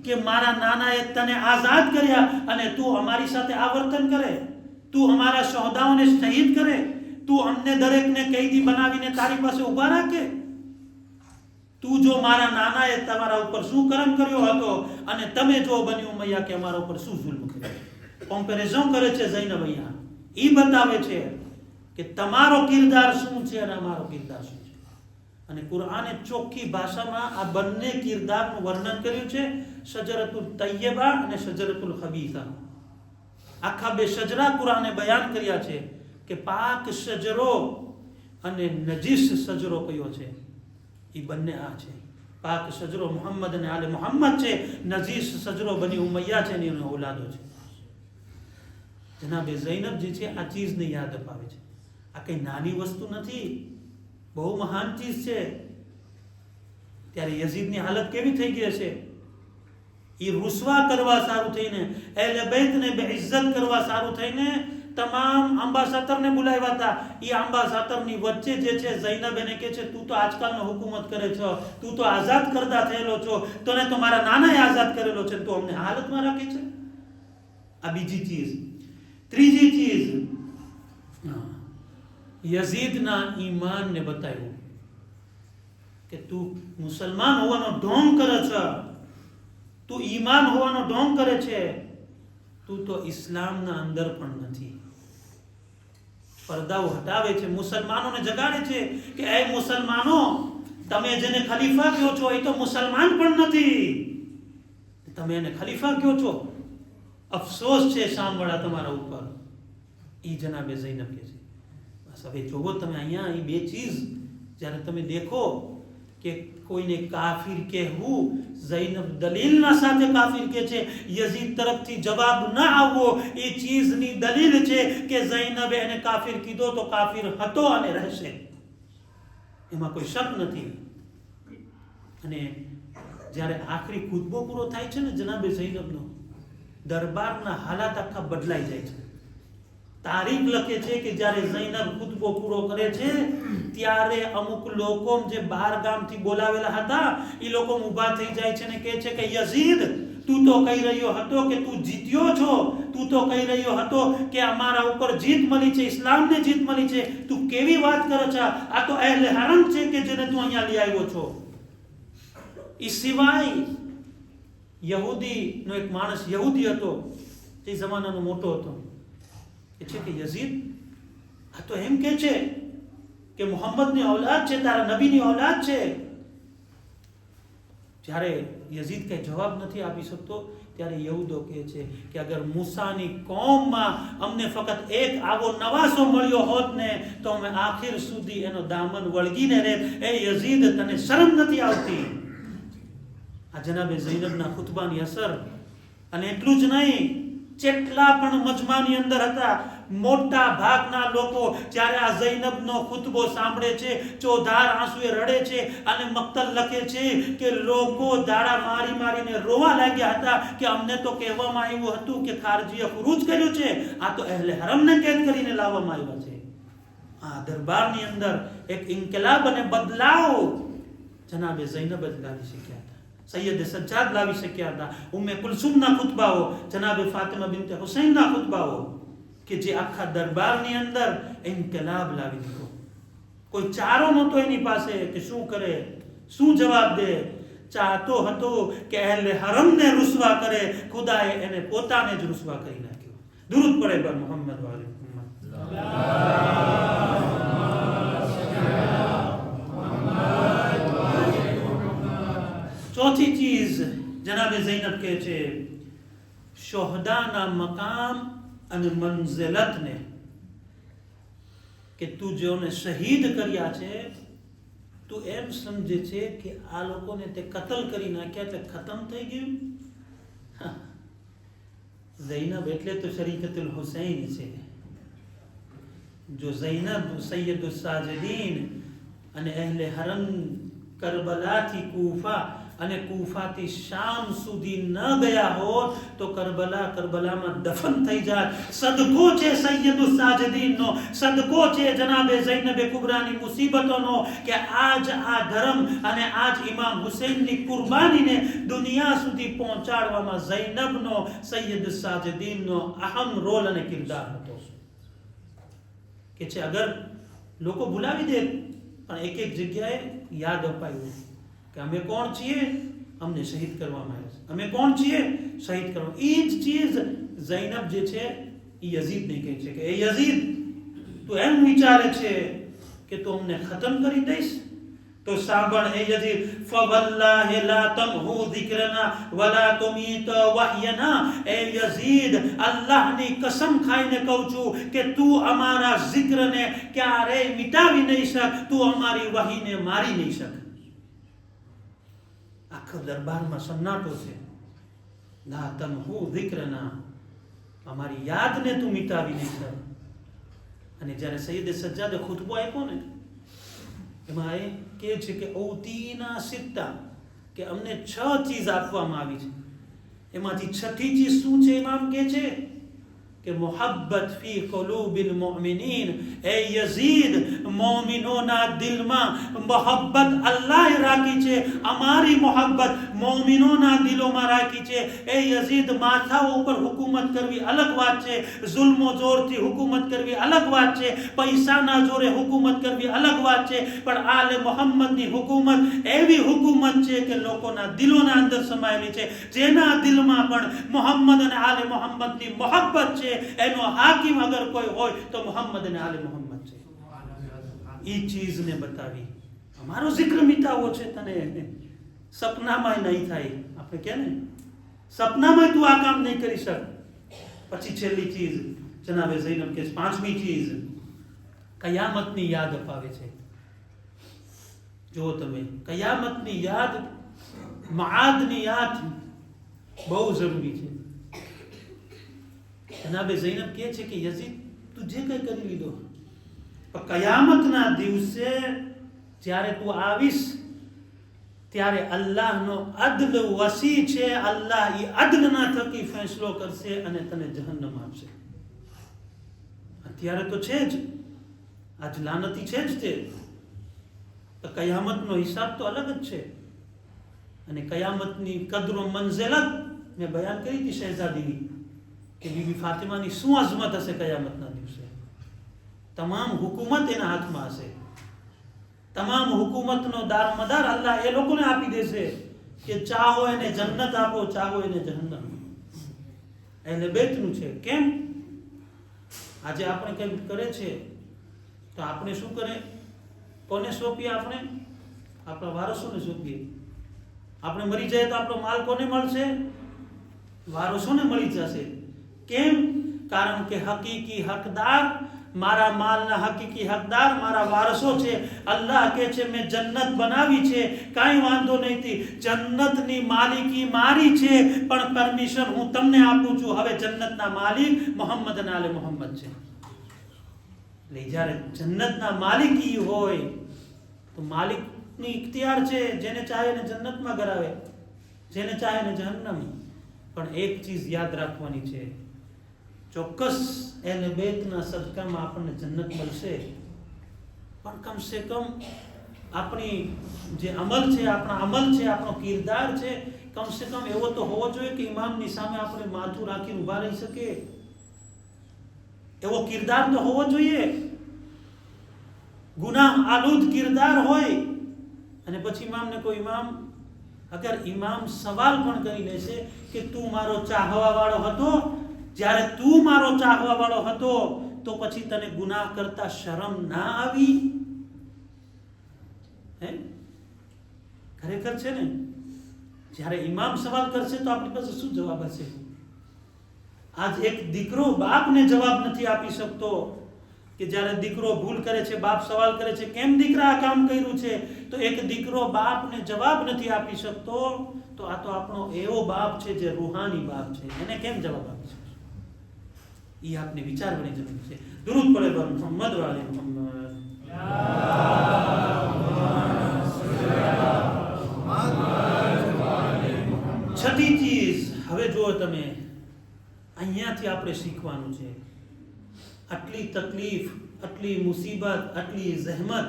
કે મારા નાનાએ તને આઝાદ કર્યા અને તું અમારી સાથે આ વર્તન કરે? તું અમારા શહોદાઓને શહીદ કરે? તું અમને દરેકને કૈદી બનાવીને તારી પાસે ઊભા રાખે? તું જો મારા નાનાએ તમારા ઉપર શું કરમ કર્યો હતો અને તમે જો બની ઉમૈયા કે અમારા ઉપર શું જુલ્મ કર્યો. કમ્પેરિઝન કરે છે ઝૈનબ અહીંયા. એ બતાવે છે કે તમારો કિરદાર શું છે અને અમારો કિરદાર શું છે. અને કુરઆને ચોખ્ખી ભાષામાં આ બંને કિરદારનું વર્ણન કર્યું છે. શજરતુલ તૈયબા અને શજરતુલ ખબીસા. આખા બે શજરા કુરઆને બયાન કર્યા છે કે પાક શજરો અને નજીસ શજરો કયો છે. એ બંને આ છે. પાક શજરો મુહમ્મદ અને આલે મુહમ્મદ છે, નજીસ શજરો બની ઉમૈયા છે ને એનો ઔલાદો છે. જનાબે ઝૈનબ જે છે આ ચીજને યાદ અપાવે છે. આ કઈ નાની વસ્તુ નથી, બહુ મહાન ચીજ છે. ત્યારે યઝીદની હાલત કેવી થઈ ગઈ હશે? એ રૂસવા કરવા સારું થઈને, અહેલે બેતને બેઇઝ્ઝત કરવા સારું થઈને તમામ અંબાસાતરને બોલાવ્યા હતા. એ અંબાસાતરની વચ્ચે જે છે ઝૈનબ એને કહે છે તું તો આજકાલનો હુકુમત કરે છો, તું તો આઝાદ કરતા થયેલો છો, તને તો મારા નાનાએ આઝાદ કરેલો છે, તું અમને હાલતમાં રાખે છે. આ બીજી ચીજ. ત્રીજી ચીજ યઝીદના ઈમાનને બતાવ્યું કે તું મુસલમાન હોવાનો ઢોંગ કરે છે, તું ઈમાન હોવાનો ઢોંગ કરે છે, તું તો ઇસ્લામના અંદર પણ નથી. પડદાઓ હટાવે છે, મુસલમાનોને જગાડે છે કે એ મુસલમાનો, તમે જેને ખલીફા કહો છો એ તો મુસલમાન પણ નથી. તમે એને ખલીફા કહો છો, અફસોસ છે શામવાળા તમારા ઉપર. એ જનાબે ઝૈનબ કહે છે. બસ હવે જોવો તમે અહીંયા એ બે ચીજ જ્યારે તમે દેખો કે કોઈને કાફિર કહેવું, ઝૈનબ દલીલના સાથે કાફિર કહે છે, યઝીદ તરફથી જવાબ ના આવવો એ ચીજની દલીલ છે કે ઝૈનબે એને કાફિર કીધો તો કાફિર હતો અને રહેશે, એમાં કોઈ શક નથી. અને જ્યારે આખરી ખુતબો પૂરો થાય છે ને જનાબે ઝૈનબનો, દરબારના હાલાત આખા બદલાઈ જાય છે. તારીખ લખે છે કે જ્યારે ઝૈનબ ખુતબો પૂરો કરે છે ત્યારે અમુક લોકો જે બહાર ગામથી બોલાવેલા હતા એ લોકો ઊભા થઈ જાય છે ને કહે છે કે યઝીદ, તું તો કહી રહ્યો હતો કે તું જીત્યો છો, તું તો કહી રહ્યો હતો કે અમારા ઉપર જીત મળી છે, ઇસ્લામને જીત મળી છે, તું કેવી વાત કરે છે? આ તો અહેલે હરમ છે કે જેને તું અહીંયા લઈ આવ્યો છો. એ સિવાય યહૂદીનો એક માણસ યહૂદી હતો, તે જમાનાનો મોટો હતો, એ છે કે યઝીદ આ તો એમ કે છે કે મોહમ્મદની ઔલાદ છે, તારા નબીની ઔલાદ છે. જ્યારે યઝીદ કઈ જવાબ નથી આપી શકતો ત્યારે યહૂદો કહે છે કે અગર મૂસાની કોમમાં અમને ફક્ત એક આવો નવાસો મળ્યો હોત ને તો અમે આખિર સુધી એનો દામન વળગીને રહે. એ યઝીદ, તને શરમ નથી આવતી? આ જનાબે ઝૈનબના ખુતબાની અસર. અને એટલું જ નહીં, જેટલા પણ મજમાની અંદર હતા મોટા ભાગના લોકો જ્યારે આ ઝૈનબનો ખુતબો સાંભળે છે ચોધાર આંસુએ રડે છે અને મક્તલ લખે છે કે લોકો દાડા મારી મારીને રોવા લાગ્યા હતા કે અમને તો કહેવામાં આવ્યું હતું કે ખારજીએ ખુરૂજ કર્યું છે, આ તો અહેલે હરમને કેદ કરીને લાવવામાં આવ્યા છે. આ દરબારની અંદર એક ઇન્કલાબ અને બદલાવ જનાબે ઝૈનબ જ લાવી શક્યા હતા. સૈયદ સજ્જાદ લાવી શક્યા હતા. ઉમ્મે કુલસુમના ખુતબાઓ, જનાબે ફાતિમા બિન્તે હુસૈનના ખુતબાઓ કે જે આખા દરબારની અંદર ઇન્કલાબ લાવી દીધો. કોઈ ચારો નહોતો એની પાસે કે શું કરે, શું જવાબ દે. ચાહતો હતો કે અહેલે હરમને રૂસવા કરે, ખુદાએ એને પોતાને જ રૂસવા કરી નાખ્યો. દુરૂદ પડે બર મોહમ્મદ વાલે ચોથી ચીજ જનાબે ઝૈનબ કહે છે, શોહદાના મકામ અને મંઝિલતને, કે તું જેઓને શહીદ કર્યા છે તું એમ સમજે છે કે આ લોકોને તે કતલ કરી નાખ્યા એટલે ખતમ થઈ ગયું. ઝૈનબ એટલે તો શરીકતુલ હુસૈન છે. જો ઝૈનબ સૈયદુ સાજિદીન અને અહેલે હરમ કરબલાથી કૂફા અને કૂફાથી શામ સુધી ન ગયા હોત તો કરબલામાં દફન થઈ જાત. સદકો છે સૈયદુ સાજિદીનનો, સદકો છે જનાબે ઝૈનબે કુબરાની મુસીબતોનો કે આજ આ ધર્મ અને આજ ઇમામ હુસૈનની કુરબાનીને દુનિયા સુધી પહોંચાડવામાં ઝૈનબનો, સૈયદ સાજિદીનનો અહમ રોલ અને કિરદાર હતો. કે છે અગર લોકો ભૂલાવી દે પણ એક એક જગ્યાએ યાદ અપાયું કે અમે કોણ છીએ, અમને શહીદ કરવામાં આવ્યા છે, અમે કોણ છીએ, શહીદ કરવા. એ જ ચીજ ઝૈનબ જે છે એ યઝીદને કહે છે કે એ યઝીદ, તું એમ વિચારે છે કે તું અમને ખતમ કરી દઈશ? તો સાંભળ એ યઝીદ, ફવલ્લાહિ લા તમહુ ધિક્રના વલા તુમીત વહયના. એ યઝીદ, અલ્લાહની કસમ ખાઈને કહું છું કે તું અમારા zikરને ક્યારેય મિટાવી નહીં શક, તું અમારી વહીને મારી નહીં શક. આખો દરબારમાં સન્નાટો છે. લા તમહુ ધિક્રના, અમારી યાદને તું મિટાવી નહીં શક. અને જ્યારે સૈયદ સજ્જાદે ખુતબો આપ્યો ને એમાં એ કહે છે કે ઔતીના સિત્તા, કે અમને 6 ચીજ આપવામાં આવી છે. એમાંથી છઠ્ઠી ચીજ શું છે? ઇમામ કહે છે કે મોહબ્બત ફી કુલુબિલ મુમિનીન. એ યઝીદ, મોમિનોના દિલમાં મોહબ્બત અલ્લાહે રાખી છે, અમારી મોહબ્બત મોમિનોના દિલોમાં રાખી છે. એ યઝીદ, માથાઓ ઉપર હુકુમત કરવી અલગ વાત છે, જુલ્મો જોરથી હુકુમત કરવી અલગ વાત છે, પૈસાના જોરે હુકુમત કરવી અલગ વાત છે, પણ આલે મોહમ્મદની હુકુમત એવી હુકુમત છે કે લોકોના દિલોના અંદર સમાયેલી છે. જેના દિલમાં પણ મોહમ્મદ અને આલે મોહમ્મદની મોહબ્બત છે એનો હાકિમ અગર કોઈ હોય તો મોહમ્મદ અને આલે મોહમ્મદ છે. એ ચીજને બતાવી. અમારો zikr મિટાવો છે તને સપનામાં નહીં થાય. આપણે કે ને સપનામાં તું આ કામ નહીં કરી શક. પછી છેલ્લી ચીજ જનાબે ઝૈનબ કે પાંચમી ચીજ કયામતની યાદ અપાવે છે. જો તમે કયામતની યાદ, મઆદની યાદ બહુ જરૂરી છે. જનાબે ઝૈનબ કહે છે કે યઝીદ તું જે કંઈ કરી લીધો, પણ કયામતના દિવસે જ્યારે તું આવીશ ત્યારે અલ્લાહનો અદલ વસી છે. અલ્લાહ એ અદલના થકી ફેંસલો કરશે અને તને જહન્નમ આપશે. અત્યારે તો છે જ, આજ લાનતી છે જ તે. તો કયામતનો હિસાબ તો અલગ જ છે. અને કયામતની કદરો મંઝિલત મેં બયાન કરી હતી શહેઝાદીની, કે બીબી ફાતિમાની શું અઝમત હશે કયામતના દિવસે. તમામ હુકુમત એના હાથમાં હશે. તમામ હુકુમતનો દારમદાર અલ્લાહ એ લોકોને આપી દેશે કે ચાહો એને જન્નત આપો, ચાહો એને જહન્નમ. એટલે બેતનું છે. કેમ? આજે આપણે કંઈક કરે છે તો આપણે શું કરે? કોને સોંપીએ? આપણે આપણા વારસોને સોંપીએ. આપણે મરી જાય તો આપણો માલ કોને મળશે? વારસોને મળી જશે. કેમ? કારણ કે હકીકી હકદાર, મારા માલના હકીકી હકદાર મારા વારસો છે. અલ્લાહ કહે છે મેં જન્નત બનાવી છે, કાંઈ વાંધો નથી, જન્નતની માલિકી મારી છે, પણ પરમિશન હું તમને આપું છું. હવે જન્નતના માલિક મોહમ્મદ અને આલે મોહમ્મદ છે. એટલે જ્યારે જન્નતના માલિકી હોય તો માલિકની ઇખ્તિયાર છે. જેને ચાહે એને જન્નતમાં કરાવે, જેને ચાહે એને જહન્નમ. પણ એક ચીજ યાદ રાખવાની છે, ચોક્કસ એને બેતના સદકામાં આપણને જન્નત મળશે, પણ કમસે કમ આપણી જે અમલ છે, આપણા અમલ છે, આપણો કિરદાર છે, કમસે કમ એવો તો હોવો જોઈએ કે ઇમામની સામે આપણે માથું રાખીને ઊભા રહી શકીએ. એવો કિરદાર તો હોવો જોઈએ. ગુનાહ આલુદ કિરદાર હોય અને પછી ઇમામને કોઈ ઇમામ, અગર ઇમામ સવાલ પણ કરી લેશે કે તું મારો ચાહવા વાળો હતો, જ્યારે તું મારો ચાહવા વાળો હતો તો પછી તને ગુનાહ કરતા શરમ ના આવી? હે, ખરેખર છે ને. જ્યારે ઇમામ સવાલ કરશે તો આપણી પાસે શું જવાબ હશે? આજ એક દીકરો બાપને જવાબ નથી આપી શકતો કે જ્યારે દીકરો ભૂલ કરે છે, બાપ સવાલ કરે છે કેમ દીકરા આ કામ કર્યું છે, તો એક દીકરો બાપને જવાબ નથી આપી શકતો, તો આ તો આપણો એવો બાપ છે જે રૂહાની બાપ છે, એને કેમ જવાબ આપી શકશે? એ આપને વિચારવાની જરૂર છે. દરૂદ પડે બર મોહમ્મદ વાલે મોહમ્મદ. છઠ્ઠી ચીજ, હવે જુઓ તમે, અહીંયાથી આપણે શીખવાનું છે. આટલી તકલીફ, આટલી મુસીબત, આટલી જહેમત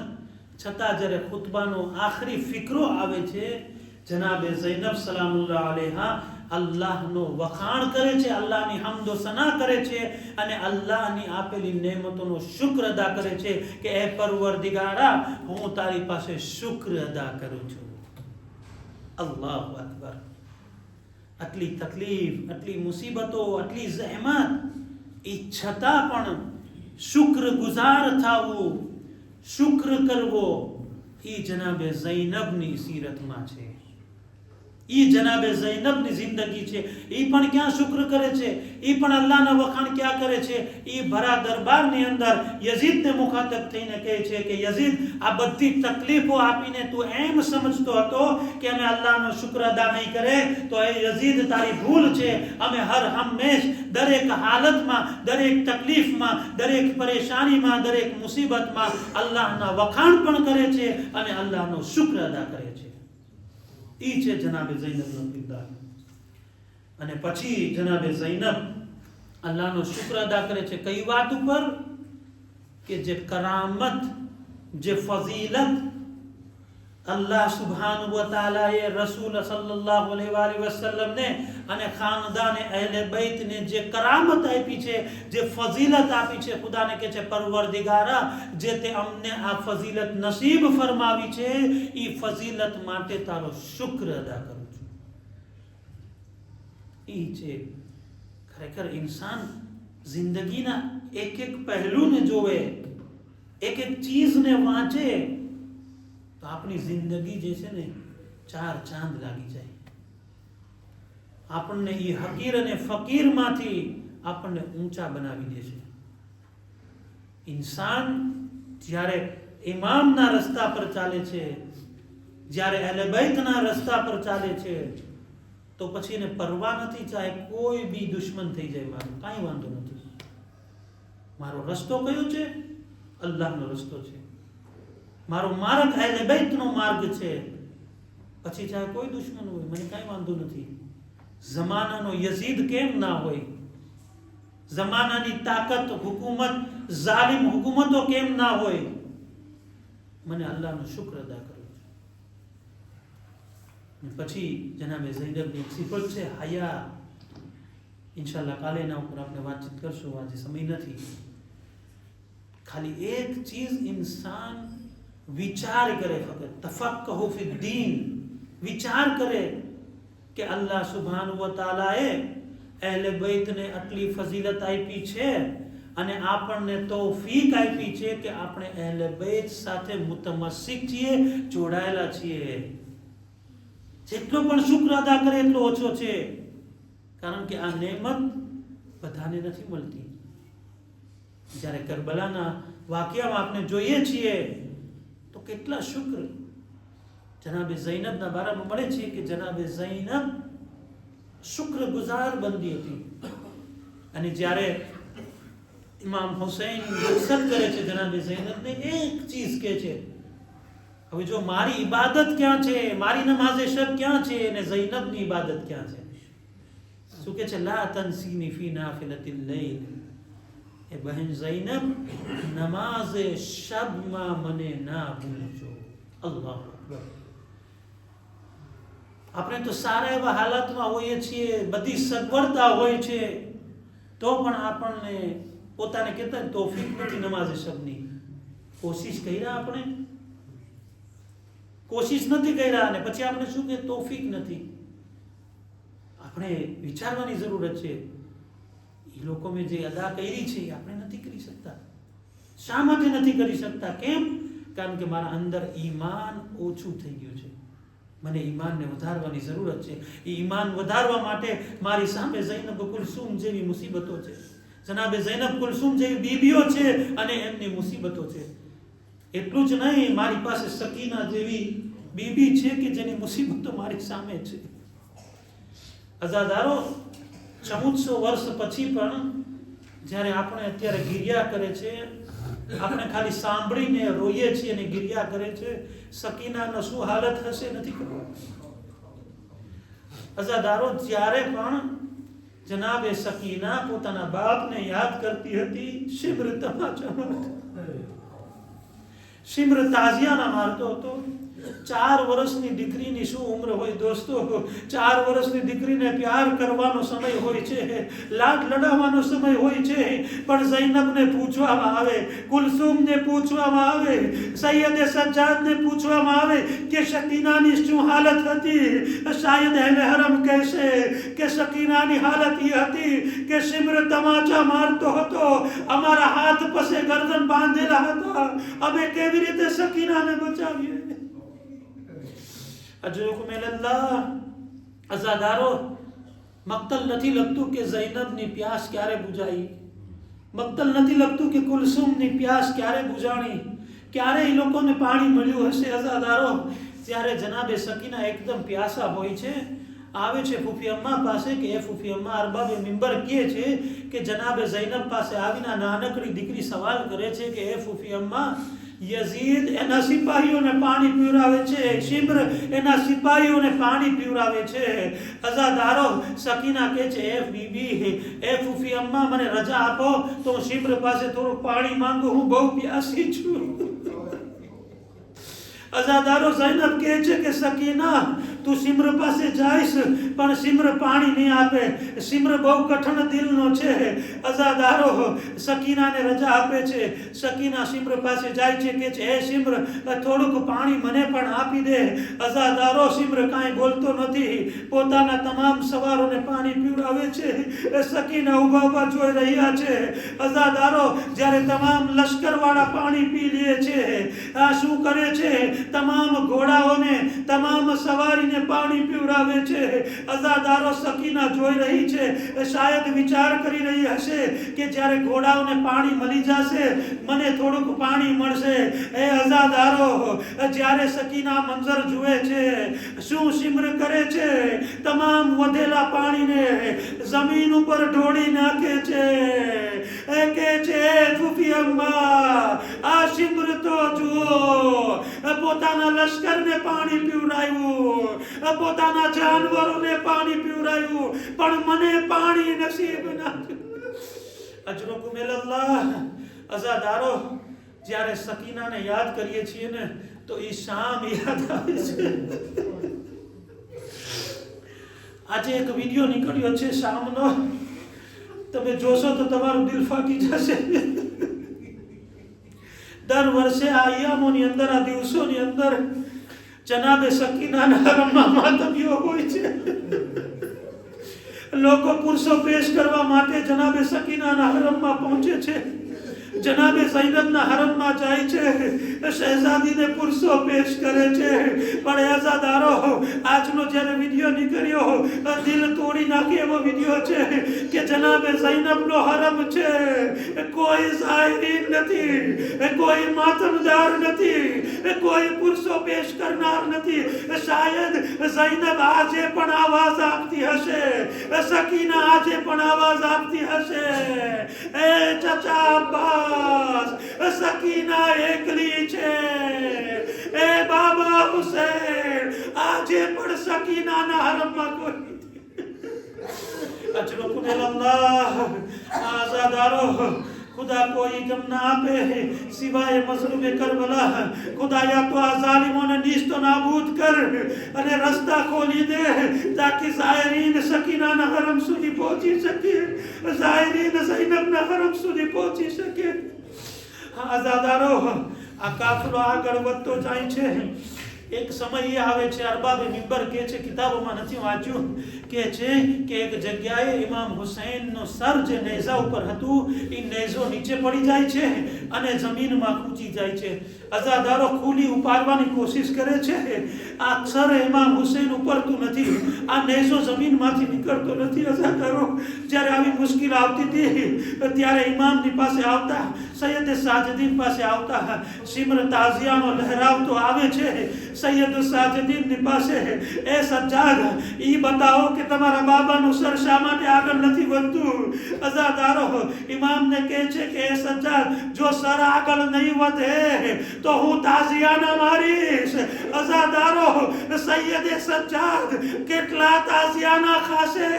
છતાં જ્યારે ખુતબાનો આખરી ફિકરો આવે છે, જનાબે ઝૈનબ સલામુલ્લાહ અલૈહા અલ્લાહનો વખાણ કરે છે, અલ્લાહની હમદો સના કરે છે અને અલ્લાહની આપેલી નેમતોનો શુક્ર અદા કરે છે કે એ પરવરદિગારા, હું તારી પાસે શુક્ર અદા કરું છું. અલ્લાહુ અકબર. આટલી તકલીફ, આટલી મુસીબતો, આટલી જહેમત, એ છતાં પણ શુક્ર ગુજાર થવું, શુક્ર કરવો, એ જનાબે ઝૈનબની સીરતમાં છે. એ જનાબે ઝૈનબની જિંદગી છે. એ પણ ક્યાં શુક્ર કરે છે? એ પણ અલ્લાહના વખાણ ક્યાં કરે છે? એ ભરા દરબારની અંદર યઝીદને મુખાતબ થઈને કહે છે કે યઝીદ, આ બધી તકલીફો આપીને તું એમ સમજતો હતો કે અમે અલ્લાહનો શુક્ર અદા નહીં કરે, તો એ યઝીદ તારી ભૂલ છે. અમે હર હંમેશ દરેક હાલતમાં, દરેક તકલીફમાં, દરેક પરેશાનીમાં, દરેક મુસીબતમાં અલ્લાહના વખાણ પણ કરે છે અને અલ્લાહનો શુક્ર અદા કરે છે. એ છે જનાબે ઝૈનબનો કિરદાર. અને પછી જનાબે ઝૈનબ અલ્લાહનો શુક્ર અદા કરે છે કઈ વાત ઉપર? કે જે કરામત, જે ફઝીલત અલ્લાહ સુબ્હાનહુ વ તઆલાએ રસૂલ સલ્લલ્લાહુ અલૈહિ વસલ્લમને અને ખાનદાન અહેલે બૈતને જે કરામત આપી છે, જે ફઝીલત આપી છે, ખુદાને કહે છે પરવરદિગારા, જે તે અમને આ ફઝીલત નસીબ ફરમાવી છે, એ ફઝીલત માટે તારો શુક્ર અદા કરું છું. એ છે ખરેખર ઇન્સાન જિંદગીના એક એક પહેલુને જોવે, એક એક ચીજને વાંચે તો આપણી જિંદગી જે છે ને, ચાર ચાંદ લાગી જાય. આપણને એ હકીર અને ફકીરમાંથી આપણને ઊંચા બનાવી દે છે. ઇન્સાન જ્યારે ઇમામના રસ્તા પર ચાલે છે, જ્યારે અહલે બૈતના રસ્તા પર ચાલે છે, તો પછી એને પરવા નથી, ચાહે કોઈ બી દુશ્મન થઈ જાય, મારો કાંઈ વાંધો નથી. મારો રસ્તો કયો છે? અલ્લાહનો રસ્તો છે. મારો માર્ગ અહલે બૈતનો માર્ગ છે. પછી ચાહે કોઈ દુશ્મન હોય, મને કાંઈ વાંધો નથી. જમાનાનો યઝીદ કેમ ના હોય, જમાનાની તાકાત, હુકુમત, જાલિમ હુકુમતો કેમ ના હોય, મને અલ્લાહનો શુક્ર અદા કરવો છે. પછી જનાબે ઝૈનબની સિફત છે હયા. ઇન્શાલ્લાહ કાલે એના ઉપર આપણે વાતચીત કરશું, આજે સમય નથી. ખાલી એક ચીજ ઇન્સાન વિચાર કરે, ફક્ત તફક્કહુ ફી દીન, વિચાર કરે કે અલ્લાહ સુબ્હાનહુ વ તઆલાએ અહલે બૈતને આટલી ફઝીલત આપી છે અને આપણને તૌફીક આપી છે કે આપણે અહલે બૈત સાથે મુતમસ્સિક છીએ, જોડાયેલા છીએ. જેટલો પણ શુક્ર અદા કરે એટલો ઓછો છે, કારણ કે આ નેમત બધાને નથી મળતી. જ્યારે કરબલાના વાક્યામાં આપણે જોઈએ છીએ તો કેટલા શુક્ર જનાબે ઝૈનબના બારામાં મળે છે કે જનાબે ઝૈનબ શુક્રગુજાર બંદી હતી. અને જ્યારે ઇમામ હુસૈન નસીહત કરે છે જનાબે ઝૈનબને, એક ચીજ કહે છે, હવે જો મારી ઇબાદત ક્યાં છે, મારી નમાઝે શબ ક્યાં છે અને ઝૈનબની ઇબાદત ક્યાં છે? શું કહે છે? લા તનસીની ફી નાફિલતિલ લૈલ. એ બહેન ઝૈનબ, નમાઝે શબમાં મને ના ભૂલજો. અલ્લાહુ અકબર. આપણે તો સારા એવા હાલાતમાં હોઈએ છીએ, બધી સગવડતા હોય છે, તો પણ આપણને પોતાને કહેતા તૌફીક નથી નમાઝે શબની. કોશિશ કર્યા, આપણે કોશિશ નથી કર્યા, અને પછી આપણે શું કે તૌફીક નથી. આપણે વિચારવાની જરૂરત છે. એ લોકો મેં જે અદા કરી છે એ આપણે નથી કરી શકતા. શા માટે નથી કરી શકતા? કેમ? કારણ કે મારા અંદર ઈમાન ઓછું થઈ ગયું છે. મને ઈમાનને વધારવાની જરૂરત છે. એ ઈમાન વધારવા માટે મારી સામે ઝૈનબ કુલસુમ જેવી મુસીબતો છે, જનાબે ઝૈનબ કુલસુમ જેવી બીબીઓ છે અને એમની મુસીબતો છે. એટલું જ નહીં, મારી પાસે સકીના જેવી બીબી છે કે જેની મુસીબતો મારી સામે છે. અઝાદારો, 1400 વર્ષ પછી પણ જ્યારે આપણે અત્યારે ગિરિયા કરે છે, આપણે ખાલી સાંભળીને રોઈએ છીએ અને ગિરિયા કરે છે, સકીનાનો શું હાલત હશે નથી ખબર. અઝાદારો, જ્યારે પણ જનાબે સકીના પોતાના બાપને યાદ કરતી હતી, શિબ્ર તમાચા મારતો, શિબ્ર તાઝિયાના મારતો હતો. 4 વર્ષની દીકરીની શું ઉંમર હોય દોસ્તો? 4 વર્ષની દીકરીને પ્યાર કરવાનો સમય હોય છે, લાડ લડાવવાનો સમય હોય છે, પણ ઝૈનબને પૂછવામાં આવે, કુલસુમને પૂછવામાં આવે, સૈયદે સજ્જાદને પૂછવામાં આવે કે શકીનાની શું હાલત હતી? શાયદ અહેલે હરમ કહેશે કે શકીનાની હાલત એ હતી કે શિબ્ર તમાચા મારતો હતો, અમારા હાથ પાસે ગરદન બાંધેલા હતા, અમે કેવી રીતે શકીનાને બચાવીએ? અઝાદારો, મક્તલ નથી લગતું કે ઝૈનબની પ્યાસ ક્યારે બુજાઈ, મક્તલ નથી લગતું કે કુલસુમની પ્યાસ ક્યારે બુજાણી, ક્યારે એ લોકોને પાણી મળ્યું હશે. અઝાદારો, ત્યારે જનાબે સકીના એકદમ પ્યાસા હોય છે, આવે છે ફૂફી અમ્મા પાસે કે એ ફૂફી અમ્મા, અરબાબે મિંબર કહે છે કે જનાબે ઝૈનબ પાસે આવીને નાનકડી દીકરી સવાલ કરે છે કે એ ફૂફી અમ્મા, યઝીદ એના સિપાહીઓને પાણી પીવરાવે છે, શિબ્ર એના સિપાહીઓને પાણી પીવરાવે છે. અઝાદારો, સકીના કહે છે, એ બીબી, એ ફૂફી અમ્મા, મને રજા આપો તો હું શિબ્ર પાસે થોડું પાણી માંગુ, હું બહુ પ્યાસી છું. અઝાદારો, ઝૈનબ કહે છે કે સકીના, તું સિમર પાસે જઈશ પણ સિમર પાણી નહીં આપે, સિમર બહુ કઠણ દિલનો છે. અઝાદારો, સકીનાને રજા આપે છે. સકીના સિમર પાસે જાય છે કે છે, હે સિમર, થોડુંક પાણી મને પણ આપી દે. અઝાદારો, સિમર કાંઈ બોલતો નથી, પોતાના તમામ સવારોને પાણી પીવડાવે છે. સકીના ઉભા ઉભા જોઈ રહ્યા છે. અઝાદારો, જ્યારે તમામ લશ્કરવાળા પાણી પી લે છે, આ શું કરે છે? તમામ ઘોડાઓને, તમામ સવારીને પાણીને પાણી પીવડાવે છે. અઝાદારો સકીના જોઈ રહી છે. શાયદ વિચાર કરી રહી હશે કે જ્યારે ઘોડાઓને પાણી મળી જશે મને થોડુંક પાણી મળશે. એ અઝાદારો જ્યારે સકીના મંજર જુએ છે શું સિમર કરે છે, તમામ વધેલા પાણીને જમીન ઉપર ઢોળી નાખે છે. એ કે છે ફૂફી અમ્મા આ સિમર તો જુઓ, પોતાના લશ્કરને પાણી પીવડાવ્યું, પોતાના જાનવરોને પાણી પીવડાવ્યું, પણ મને પાણી નસીબ ના થયું. અજરકુમ અલ્લાહ. અઝાદારો જ્યારે સકીનાને યાદ કરીએ છીએ ને તો એ શામ યાદ આવે છે. આજે એક વિડિયો નીકળ્યો છે શામનો, તમે જોશો તો તમારું દિલ ફાટી જશે. દર વર્ષે આ અયામોની અંદર, આ દિવસોની અંદર જનાબે સકીનાના હરમમાં માતમીઓ હોય છે. લોકો પુરુષો પેશ કરવા માટે જનાબે સકીનાના હરમમાં પહોંચે છે, જનાબે ઝૈનબના હરમમાં જાય છે, શહેઝાદીને પુરુષો પેશ કરે છે. પણ અઝાદારો આજનો જ્યારે વિડીયો નીકળ્યો દિલ તોડી નાખે એવો વિડીયો છે કે જનાબે ઝૈનબનો હરમ છે, કોઈ ઝાયરીન નથી, કોઈ માતમદાર નથી, કોઈ પુરુષો પેશ કરનાર નથી. શાયદ ઝૈનબ આજે પણ આવાજ આપતી હશે, સકીના આજે પણ આવાજ આપતી હશે, એ ચાચા અબ્બાસ સકીના એકલી છે, એ બાબા હુસૈન આજે પણ સકીનાના હરમમાં કોઈ નથી. અજરકુમ અલ્લાહ. આઝાદારો खुदा कोई गम ना आपे सिवाय मजलूम करबला. खुदाया तो आ जालिमोने नीस्त नाबूद कर અને રસ્તા ખોલી દે તાકી ઝાયરીન સકીનાના હરમ સુધી પહોંચી શકે, ઝાયરીન ઝૈનબના હરમ સુધી પહોંચી શકે. આઝાદારો આ કાફલો આગળ વધતો જાય છે. એક સમય એ આવે છે, અરબાબે મિંબર કહે છે, કિતાબોમાં નથી વાંચ્યું, કહે છે કે એક જગ્યાએ ઇમામ હુસૈનનો સર જે નેઝા ઉપર હતું એ નેઝો નીચે પડી જાય છે અને જમીનમાં કૂચી જાય છે. અઝાદારો ખુલી ઉપાડવાની કોશિશ કરે છે. આ સર ઇમામ હુસૈન ઉપરતું નથી, આ નેઝો જમીનમાંથી નીકળતો નથી. અઝાદારો જ્યારે આવી મુશ્કેલ આવતી હતી ત્યારે ઇમામની પાસે આવતા, સૈયદ સાજદીન પાસે આવતા, સિમર તાઝિયાનો લહેરાવતો આવે છે. સૈયદ સાજદીનની પાસે, એ સજ્જાદ ઈ બતાવો કે તમારા બાબાનું સર શા માટે આગળ નથી વધતું. અઝાદારો ઇમામને કહે છે કે એ સજ્જાદ જો સર આગળ નહીં વધે તો હું તાઝિયાના મારીશ. અઝાદારો સૈયદે સજ્જાદ કેટલા તાઝિયાના ખાશે.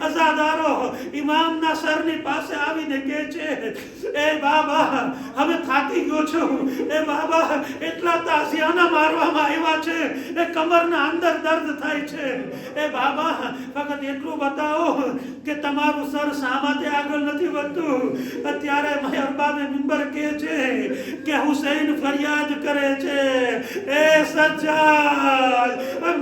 અઝાદારો ઇમામના સરની પાસે આવીને કહે છે, એ બાબા હવે થાકી ગયો છું, એ બાબા એટલા તાઝિયાના મારવામાં આવ્યા છે, એ કમરના અંદર દર્દ થાય છે. એ બાબા ફક્ત એટલું બતાવો કે તમારું સર શા માટે આગળ નથી વધતું. અત્યારે અરબાબે મિંબર કહે છે કે હુસૈન ફરિયાદ કરે છે, એ સજ્જાદ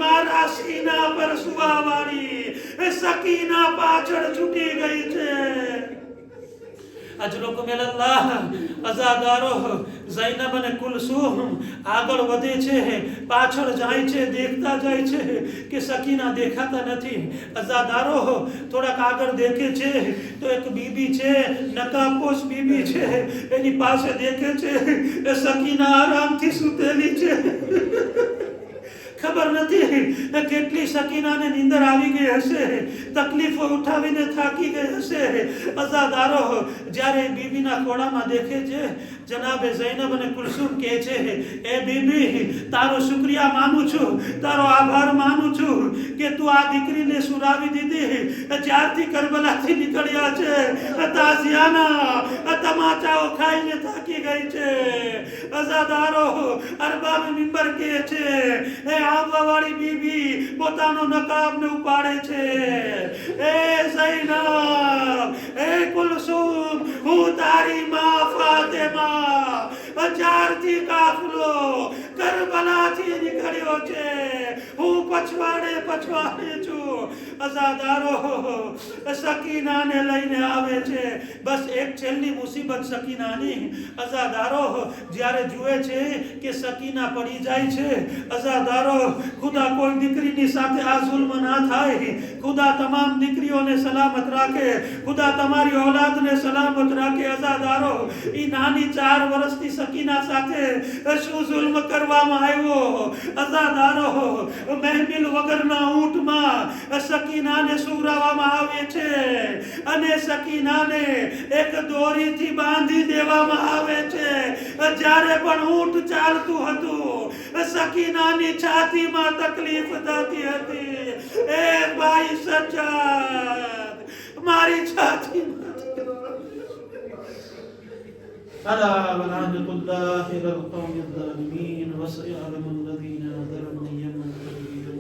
મારા સીના પર સુવાવાળી એ સકીના પાછળ છૂટી ગઈ છે. અજરકુમ અલ્લાહ. અઝાદારો ઝૈનબ અને કુલસુમ આગળ વધે છે, પાછળ જાય છે, દેખતા જાય છે કે સકીના દેખાતા નથી. અઝાદારો થોડાક આગળ દેખે છે તો એક બીબી છે, નકાબપોશ બીબી છે, એની પાસે દેખે છે એ સકીના આરામથી સૂતેલી છે. ખબર નથી કેટલી સકીનાને નીંદર આવી ગઈ હશે, તકલીફો ઉઠાવીને થાકી ગઈ હશે. અઝાદારો જ્યારે બીબીના ખોળામાં દેખે છે, જનાબે ઝૈનબ અને કુલસુમ કહે છે, એ બીબી તારો શુક્રિયા માનું છું, તારો આભાર માનું છું કે તું આ દીકરીને સુરાવી દીધી. જ્યારથી કરબલાથી નીકળ્યા છે તાઝિયાના તમાચાઓ ખાઈને થાકી ગઈ છે. અઝાદારો અરબાબ મિંબર કહે છે, એ આવવાવાળી બીબી પોતાનો નકાબને ઉપાડે છે. એ ઝૈનબ, એ કુલસુમ, હું તારી માં ફાતિમા, જ્યારથી કાફલો કરબલાથી નીકળ્યો છે. હું પછવાડે છું. અઝાદારો સકીનાને લઈને આવે છે. બસ એક છેલ્લી મુસીબત સકીનાની. અઝાદારો જ્યારે જુએ છે કે સકીના પડી જાય છે, અઝાદારો ખુદા કોઈ દીકરીની સાથે આ જુલ્મ ના થાય. ખુદા તમામ દીકરીઓને સલામત રાખે. ખુદા તમારી ઔલાદને સલામત રાખે. અઝાદારો ઈ નાની 4 વર્ષની સકીના સાથે શું જુલ્મ કરવામાં આવ્યો. અઝાદારો મહેમિલ વગરના ઊંટમાં સકીનાને સુવરાવવામાં આવે છે અને સકીનાને એક દોરીથી બાંધી દેવામાં આવે છે. જ્યારે પણ ઊંટ ચાલતું હતું, સકીનાની છાતીમાં તકલીફ થતી હતી. એ ભાઈ સજ્જાદ, મારી છાતીમાં ألا ولعنة الله على القوم الظالمين وسيعلم الذين ظلموا أيما الكافرين.